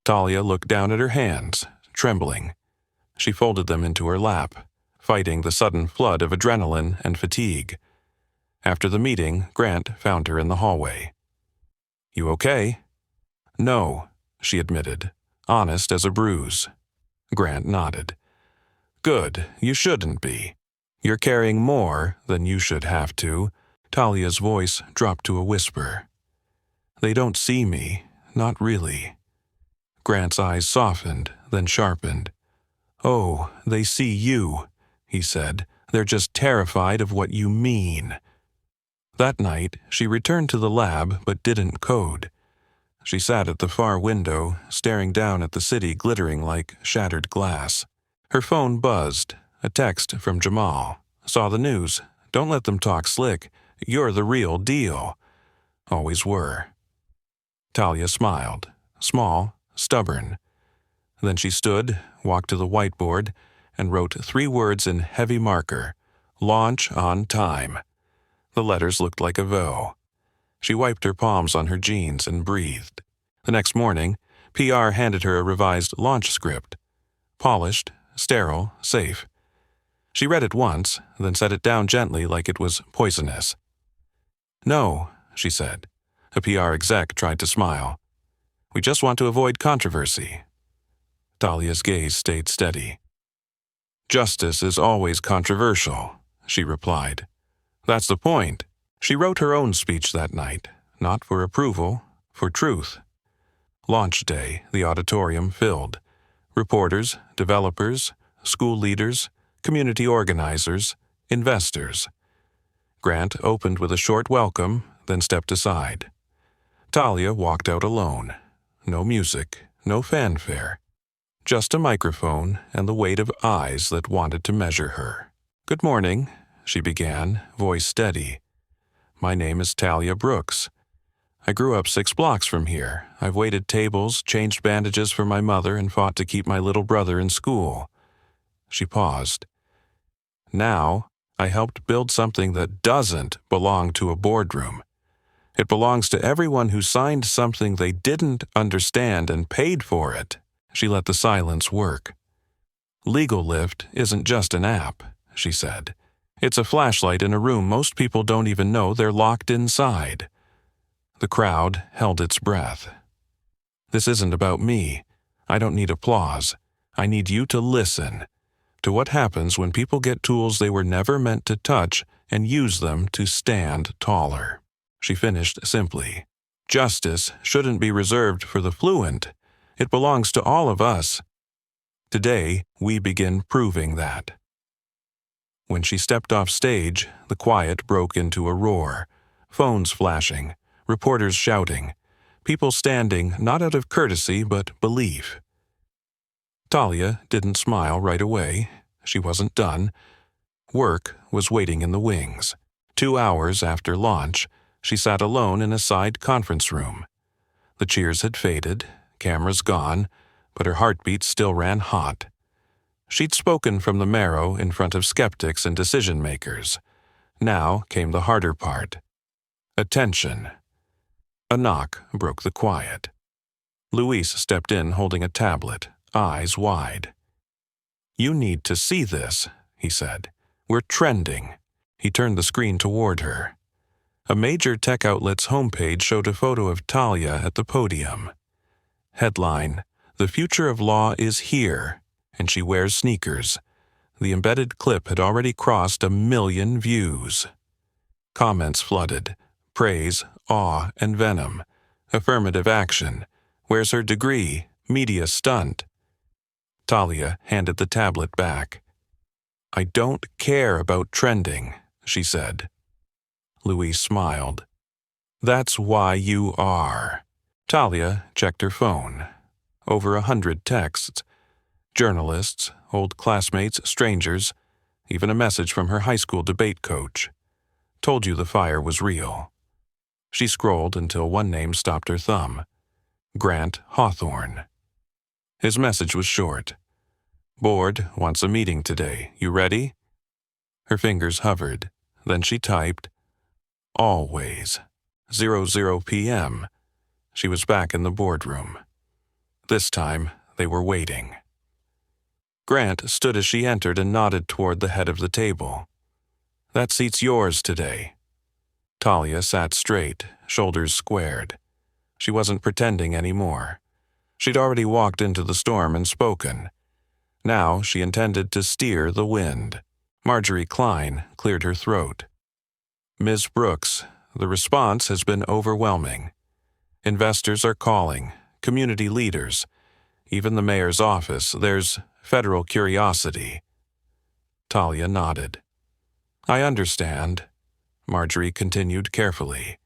Talia looked down at her hands, trembling. She folded them into her lap, fighting the sudden flood of adrenaline and fatigue. After the meeting, Grant found her in the hallway. "You okay?" "No," she admitted, honest as a bruise. Grant nodded. "Good, you shouldn't be. You're carrying more than you should have to." Talia's voice dropped to a whisper. "They don't see me, not really." Grant's eyes softened, then sharpened. "Oh, they see you," he said. "They're just terrified of what you mean." That night, she returned to the lab but didn't code. She sat at the far window, staring down at the city glittering like shattered glass. Her phone buzzed. A text from Jamal. Saw the news. Don't let them talk slick. You're the real deal. Always were. Talia smiled. Small, stubborn. Then she stood, walked to the whiteboard, and wrote 3 words in heavy marker. Launch on time. The letters looked like a vow. She wiped her palms on her jeans and breathed. The next morning, PR handed her a revised launch script. Polished, sterile, safe. She read it once, then set it down gently like it was poisonous. No, she said. A PR exec tried to smile. We just want to avoid controversy. Talia's gaze stayed steady. Justice is always controversial, she replied. That's the point. She wrote her own speech that night, not for approval, for truth. Launch day, the auditorium filled. Reporters, developers, school leaders, community organizers, investors. Grant opened with a short welcome, then stepped aside. Talia walked out alone. No music, no fanfare. Just a microphone and the weight of eyes that wanted to measure her. Good morning, she began, voice steady. My name is Talia Brooks. I grew up 6 blocks from here. I've waited tables, changed bandages for my mother, and fought to keep my little brother in school. She paused. Now, I helped build something that doesn't belong to a boardroom. It belongs to everyone who signed something they didn't understand and paid for it. She let the silence work. Legal Lift isn't just an app, she said. It's a flashlight in a room most people don't even know they're locked inside. The crowd held its breath. This isn't about me. I don't need applause. I need you to listen to what happens when people get tools they were never meant to touch and use them to stand taller. She finished simply. Justice shouldn't be reserved for the fluent. It belongs to all of us. Today, we begin proving that. When she stepped off stage, the quiet broke into a roar. Phones flashing, reporters shouting, people standing not out of courtesy but belief. Talia didn't smile right away. She wasn't done. Work was waiting in the wings. 2 hours after launch, she sat alone in a side conference room. The cheers had faded, cameras gone, but her heartbeat still ran hot. She'd spoken from the marrow in front of skeptics and decision-makers. Now came the harder part. Attention. A knock broke the quiet. Luis stepped in holding a tablet, eyes wide. You need to see this, he said. We're trending. He turned the screen toward her. A major tech outlet's homepage showed a photo of Talia at the podium. Headline, The future of law is here, and she wears sneakers. The embedded clip had already crossed 1 million views. Comments flooded. Praise, awe, and venom. Affirmative action. Where's her degree? Media stunt. Talia handed the tablet back. I don't care about trending, she said. Luis smiled. That's why you are. Talia checked her phone. Over 100 texts. Journalists, old classmates, strangers, even a message from her high school debate coach. Told you the fire was real. She scrolled until one name stopped her thumb. Grant Hawthorne. His message was short. Board wants a meeting today. You ready? Her fingers hovered. Then she typed, Always. 00 p.m. She was back in the boardroom. This time, they were waiting. Grant stood as she entered and nodded toward the head of the table. That seat's yours today. Talia sat straight, shoulders squared. She wasn't pretending anymore. She'd already walked into the storm and spoken. Now she intended to steer the wind. Marjorie Klein cleared her throat. Ms. Brooks, the response has been overwhelming. Investors are calling, community leaders, even the mayor's office. There's federal curiosity. Talia nodded. I understand, Marjorie continued carefully.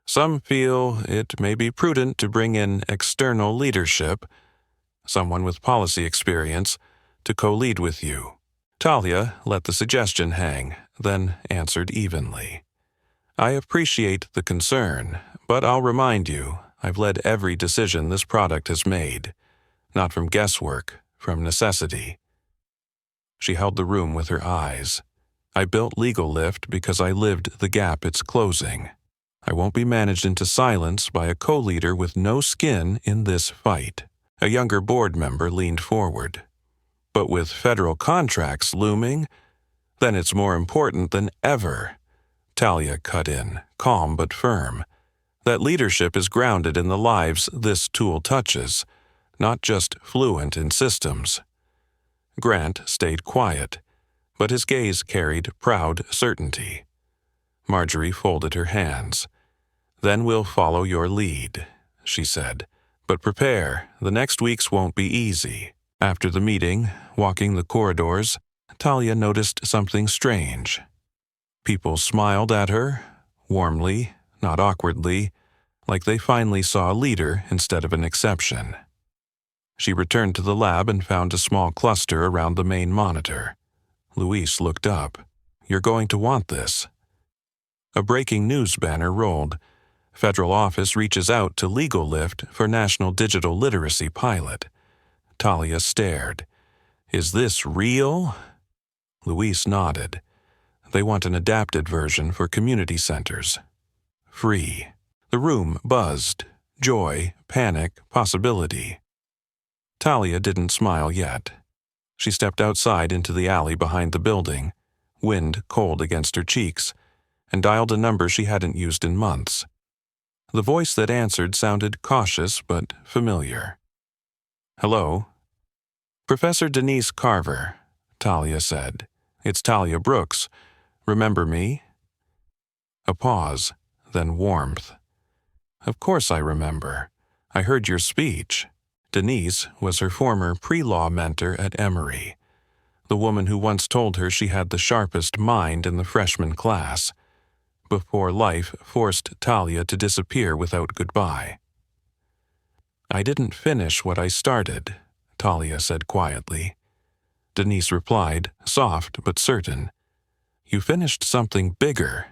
Some feel it may be prudent to bring in external leadership, someone with policy experience, to co-lead with you. Talia let the suggestion hang, then answered evenly. I appreciate the concern, but I'll remind you, I've led every decision this product has made. Not from guesswork, from necessity. She held the room with her eyes. I built Legal Lift because I lived the gap it's closing. I won't be managed into silence by a co-leader with no skin in this fight. A younger board member leaned forward. But with federal contracts looming, then it's more important than ever. Talia cut in, calm but firm. That leadership is grounded in the lives this tool touches, not just fluent in systems. Grant stayed quiet, but his gaze carried proud certainty. Marjorie folded her hands. Then we'll follow your lead, she said. But prepare, the next weeks won't be easy. After the meeting, walking the corridors, Talia noticed something strange. People smiled at her, warmly, not awkwardly, like they finally saw a leader instead of an exception. She returned to the lab and found a small cluster around the main monitor. Luis looked up. You're going to want this. A breaking news banner rolled. Federal office reaches out to Legal Lift for National Digital Literacy pilot. Talia stared. Is this real? Luis nodded. They want an adapted version for community centers. Free. The room buzzed. Joy, panic, possibility. Talia didn't smile yet. She stepped outside into the alley behind the building, wind cold against her cheeks, and dialed a number she hadn't used in months. The voice that answered sounded cautious but familiar. Hello? Professor Denise Carver, Talia said. It's Talia Brooks. Remember me? A pause, then warmth. Of course I remember. I heard your speech. Denise was her former pre-law mentor at Emory, the woman who once told her she had the sharpest mind in the freshman class, before life forced Talia to disappear without goodbye. I didn't finish what I started, Talia said quietly. Denise replied, soft but certain. You finished something bigger.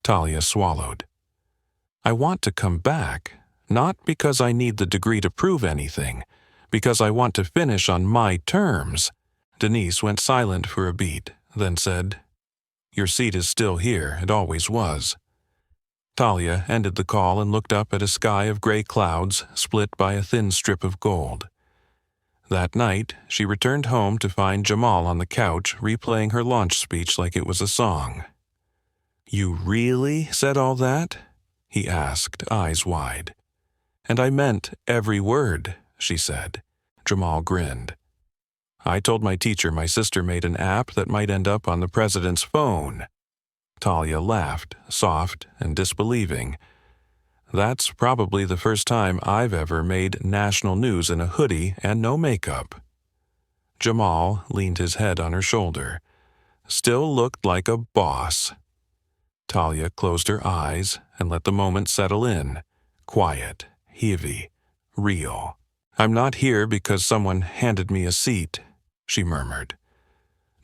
Talia swallowed. I want to come back, not because I need the degree to prove anything, because I want to finish on my terms. Denise went silent for a beat, then said, Your seat is still here, it always was. Talia ended the call and looked up at a sky of gray clouds split by a thin strip of gold. That night, she returned home to find Jamal on the couch replaying her launch speech like it was a song. You really said all that? He asked, eyes wide. And I meant every word, she said. Jamal grinned. I told my teacher my sister made an app that might end up on the president's phone. Talia laughed, soft and disbelieving. That's probably the first time I've ever made national news in a hoodie and no makeup. Jamal leaned his head on her shoulder. Still looked like a boss. Talia closed her eyes and let the moment settle in. Quiet, heavy, real. I'm not here because someone handed me a seat, she murmured.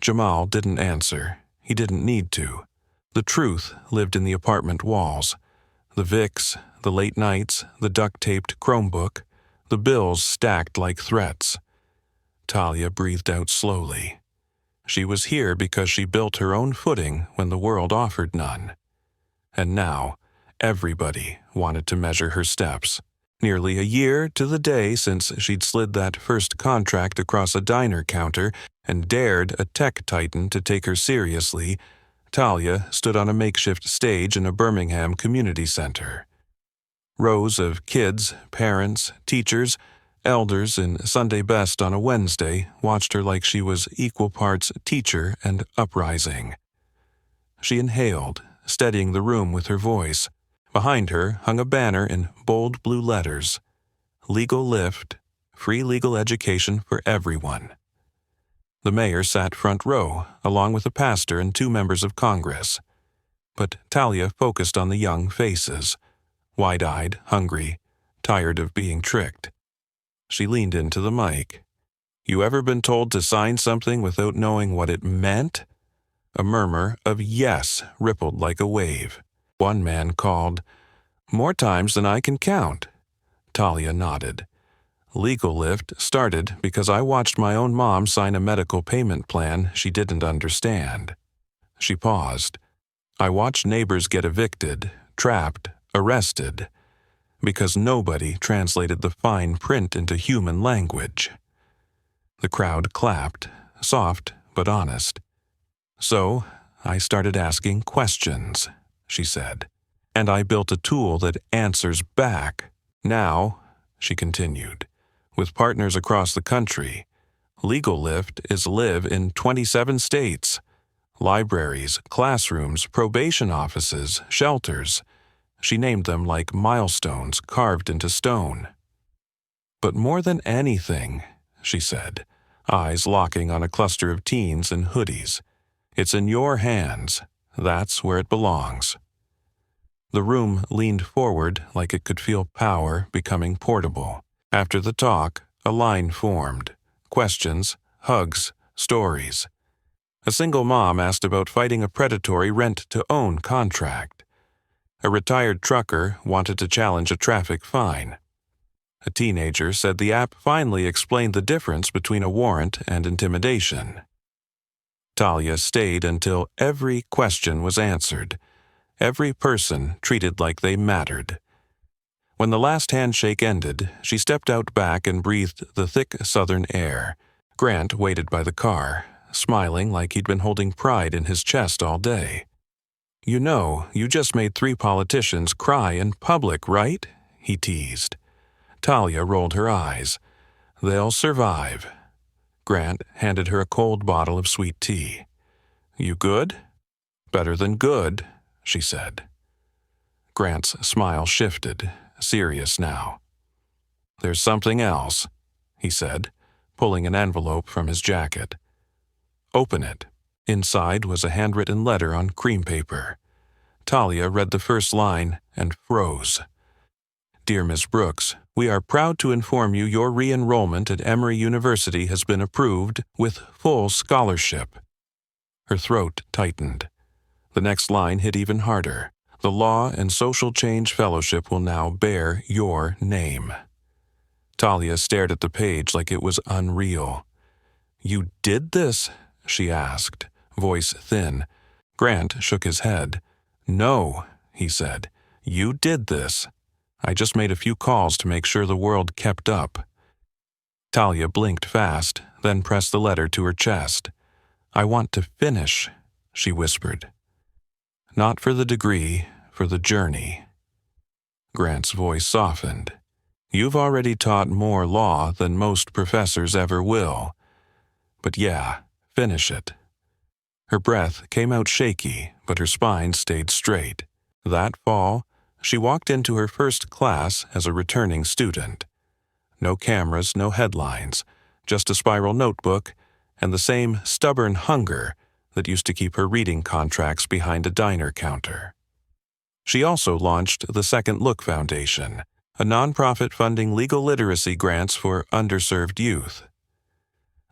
Jamal didn't answer. He didn't need to. The truth lived in the apartment walls. The Vicks, the late nights, the duct-taped Chromebook, the bills stacked like threats. Talia breathed out slowly. She was here because she built her own footing when the world offered none. And now, everybody wanted to measure her steps. Nearly a year to the day since she'd slid that first contract across a diner counter and dared a tech titan to take her seriously, Talia stood on a makeshift stage in a Birmingham community center. Rows of kids, parents, teachers, elders in Sunday best on a Wednesday watched her like she was equal parts teacher and uprising. She inhaled, steadying the room with her voice. Behind her hung a banner in bold blue letters. Legal Lift, free legal education for everyone. The mayor sat front row, along with a pastor and 2 members of Congress. But Talia focused on the young faces, wide-eyed, hungry, tired of being tricked. She leaned into the mic. You ever been told to sign something without knowing what it meant? A murmur of yes rippled like a wave. One man called, More times than I can count. Talia nodded. Legal lift started because I watched my own mom sign a medical payment plan she didn't understand. She paused. I watched neighbors get evicted, trapped, arrested, because nobody translated the fine print into human language. The crowd clapped, soft but honest. So I started asking questions, she said, and I built a tool that answers back. Now, she continued, with partners across the country, Legal Lift is live in 27 states. Libraries, classrooms, probation offices, shelters. She named them like milestones carved into stone. But more than anything, she said, eyes locking on a cluster of teens in hoodies, it's in your hands. That's where it belongs. The room leaned forward like it could feel power becoming portable. After the talk, a line formed. Questions, hugs, stories. A single mom asked about fighting a predatory rent-to-own contract. A retired trucker wanted to challenge a traffic fine. A teenager said the app finally explained the difference between a warrant and intimidation. Talia stayed until every question was answered, every person treated like they mattered. When the last handshake ended, she stepped out back and breathed the thick southern air. Grant waited by the car, smiling like he'd been holding pride in his chest all day. You know, you just made 3 politicians cry in public, right? He teased. Talia rolled her eyes. They'll survive. Grant handed her a cold bottle of sweet tea. You good? Better than good, she said. Grant's smile shifted, serious now. There's something else, he said, pulling an envelope from his jacket. Open it. Inside was a handwritten letter on cream paper. Talia read the first line and froze. Dear Miss Brooks, we are proud to inform you your re-enrollment at Emory University has been approved with full scholarship. Her throat tightened. The next line hit even harder. The Law and Social Change Fellowship will now bear your name. Talia stared at the page like it was unreal. You did this? She asked, voice thin. Grant shook his head. No, he said. You did this. I just made a few calls to make sure the world kept up. Talia blinked fast, then pressed the letter to her chest. I want to finish, she whispered. Not for the degree, for the journey. Grant's voice softened. You've already taught more law than most professors ever will. But yeah, finish it. Her breath came out shaky, but her spine stayed straight. That fall, she walked into her first class as a returning student. No cameras, no headlines, just a spiral notebook and the same stubborn hunger that used to keep her reading contracts behind a diner counter. She also launched the Second Look Foundation, a nonprofit funding legal literacy grants for underserved youth.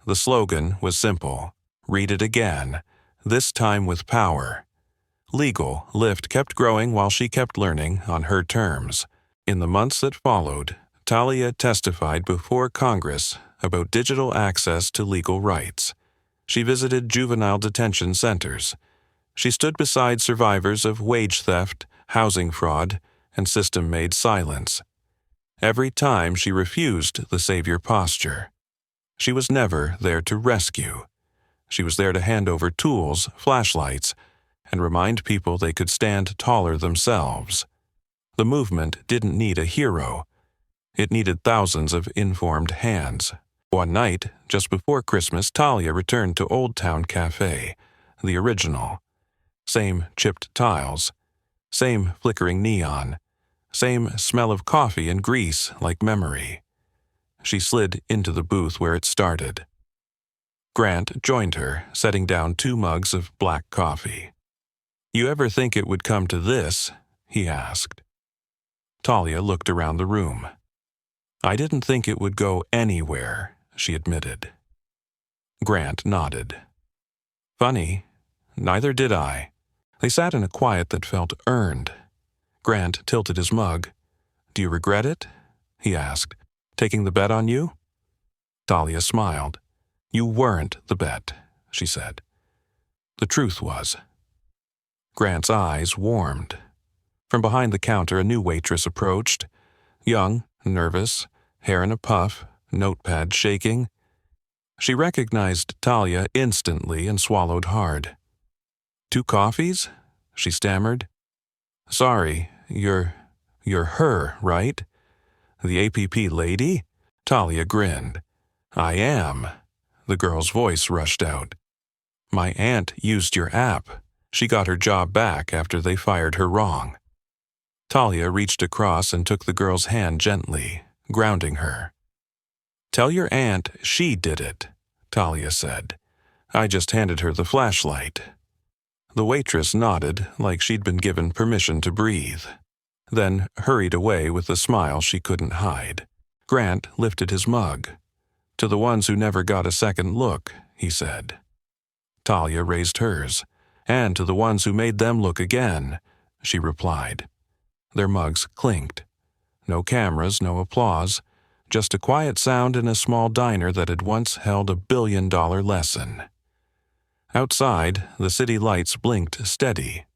The slogan was simple, read it again, this time with power. Legal Lift kept growing while she kept learning on her terms. In the months that followed, Talia testified before Congress about digital access to legal rights. She visited juvenile detention centers. She stood beside survivors of wage theft, housing fraud, and system-made silence. Every time she refused the savior posture. She was never there to rescue. She was there to hand over tools, flashlights, and remind people they could stand taller themselves. The movement didn't need a hero. It needed thousands of informed hands. One night, just before Christmas, Talia returned to Oldtown Cafe, the original. Same chipped tiles, same flickering neon, same smell of coffee and grease like memory. She slid into the booth where it started. Grant joined her, setting down 2 mugs of black coffee. You ever think it would come to this? He asked. Talia looked around the room. "I didn't think it would go anywhere," she admitted. Grant nodded. "Funny. Neither did I." They sat in a quiet that felt earned. Grant tilted his mug. "Do you regret it?" he asked. "Taking the bet on you?" Talia smiled. "You weren't the bet," she said. The truth was. Grant's eyes warmed. From behind the counter, a new waitress approached. Young, nervous, hair in a puff, notepad shaking. She recognized Talia instantly and swallowed hard. "2 coffees?" she stammered. "Sorry, you're her, right? The APP lady?" Talia grinned. "I am." The girl's voice rushed out. "My aunt used your app. She got her job back after they fired her wrong." Talia reached across and took the girl's hand gently, grounding her. "Tell your aunt she did it," Talia said. "I just handed her the flashlight." The waitress nodded like she'd been given permission to breathe, then hurried away with a smile she couldn't hide. Grant lifted his mug. "To the ones who never got a second look," he said. Talia raised hers. "And to the ones who made them look again," she replied. Their mugs clinked. No cameras, no applause, just a quiet sound in a small diner that had once held a billion-dollar lesson. Outside, the city lights blinked steady,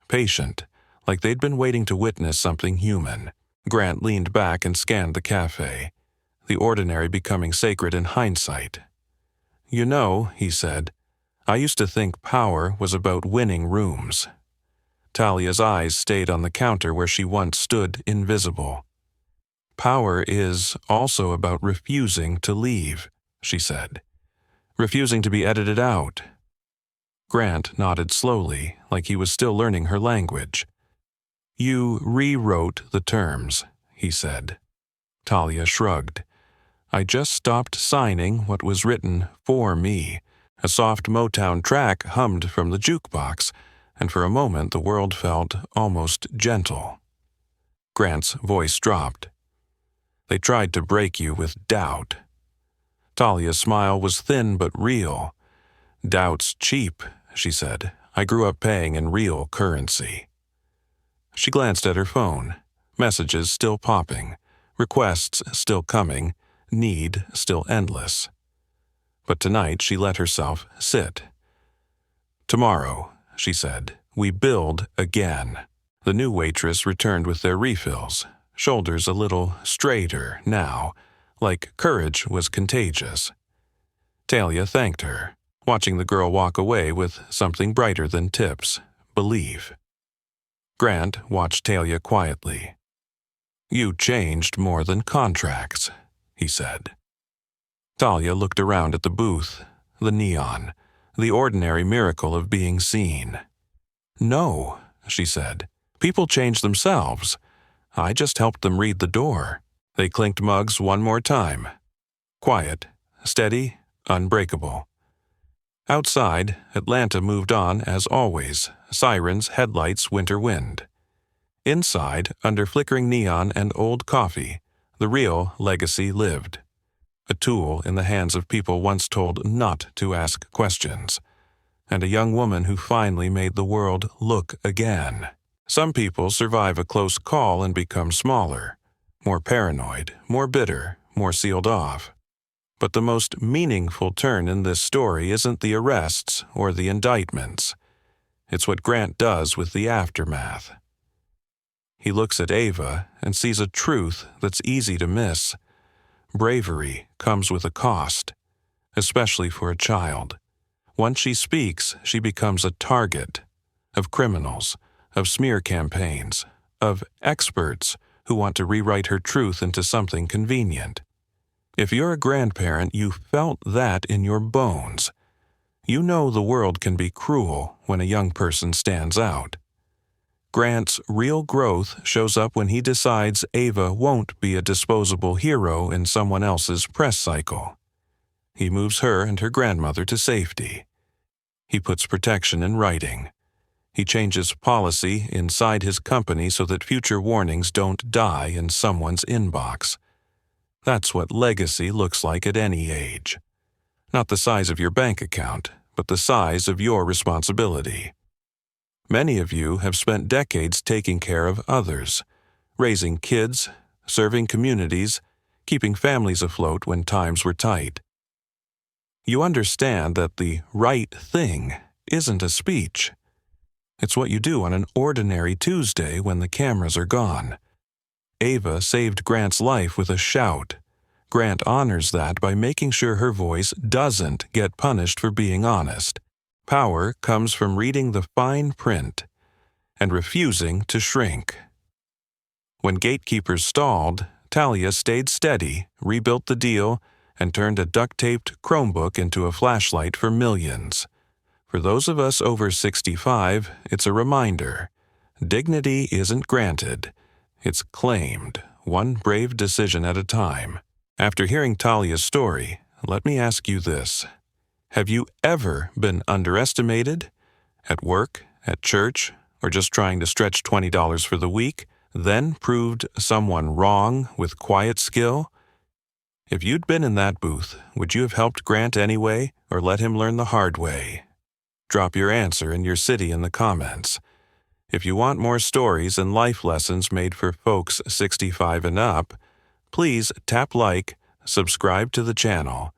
patient, like they'd been waiting to witness something human. Grant leaned back and scanned the cafe, the ordinary becoming sacred in hindsight. "You know," he said, "I used to think power was about winning rooms." Talia's eyes stayed on the counter where she once stood invisible. "Power is also about refusing to leave," she said. "Refusing to be edited out." Grant nodded slowly, like he was still learning her language. "You rewrote the terms," he said. Talia shrugged. "I just stopped signing what was written for me." A soft Motown track hummed from the jukebox, and for a moment the world felt almost gentle. Grant's voice dropped. "They tried to break you with doubt." Talia's smile was thin but real. "Doubt's cheap," she said. "I grew up paying in real currency." She glanced at her phone. Messages still popping. Requests still coming. Need still endless. But tonight she let herself sit. "Tomorrow," she said, "we build again." The new waitress returned with their refills, shoulders a little straighter now, like courage was contagious. Talia thanked her, watching the girl walk away with something brighter than tips, belief. Grant watched Talia quietly. "You changed more than contracts," he said. Talia looked around at the booth, the neon, the ordinary miracle of being seen. "No," she said. "People change themselves. I just helped them read the door." They clinked mugs one more time. Quiet, steady, unbreakable. Outside, Atlanta moved on as always, sirens, headlights, winter wind. Inside, under flickering neon and old coffee, the real legacy lived. A tool in the hands of people once told not to ask questions, and a young woman who finally made the world look again. Some people survive a close call and become smaller, more paranoid, more bitter, more sealed off. But the most meaningful turn in this story isn't the arrests or the indictments. It's what Grant does with the aftermath. He looks at Ava and sees a truth that's easy to miss. Bravery comes with a cost, especially for a child. Once she speaks, she becomes a target of criminals, of smear campaigns, of experts who want to rewrite her truth into something convenient. If you're a grandparent, you felt that in your bones. You know the world can be cruel when a young person stands out. Grant's real growth shows up when he decides Ava won't be a disposable hero in someone else's press cycle. He moves her and her grandmother to safety. He puts protection in writing. He changes policy inside his company so that future warnings don't die in someone's inbox. That's what legacy looks like at any age. Not the size of your bank account, but the size of your responsibility. Many of you have spent decades taking care of others, raising kids, serving communities, keeping families afloat when times were tight. You understand that the right thing isn't a speech. It's what you do on an ordinary Tuesday when the cameras are gone. Ava saved Grant's life with a shout. Grant honors that by making sure her voice doesn't get punished for being honest. Power comes from reading the fine print and refusing to shrink. When gatekeepers stalled, Talia stayed steady, rebuilt the deal, and turned a duct-taped Chromebook into a flashlight for millions. For those of us over 65, it's a reminder. Dignity isn't granted. It's claimed, one brave decision at a time. After hearing Talia's story, let me ask you this. Have you ever been underestimated? At work, at church, or just trying to stretch $20 for the week, then proved someone wrong with quiet skill? If you'd been in that booth, would you have helped Grant anyway, or let him learn the hard way? Drop your answer in your city in the comments. If you want more stories and life lessons made for folks 65 and up, please tap like, subscribe to the channel,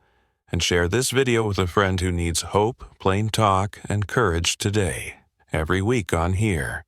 and share this video with a friend who needs hope, plain talk, and courage today, every week on here.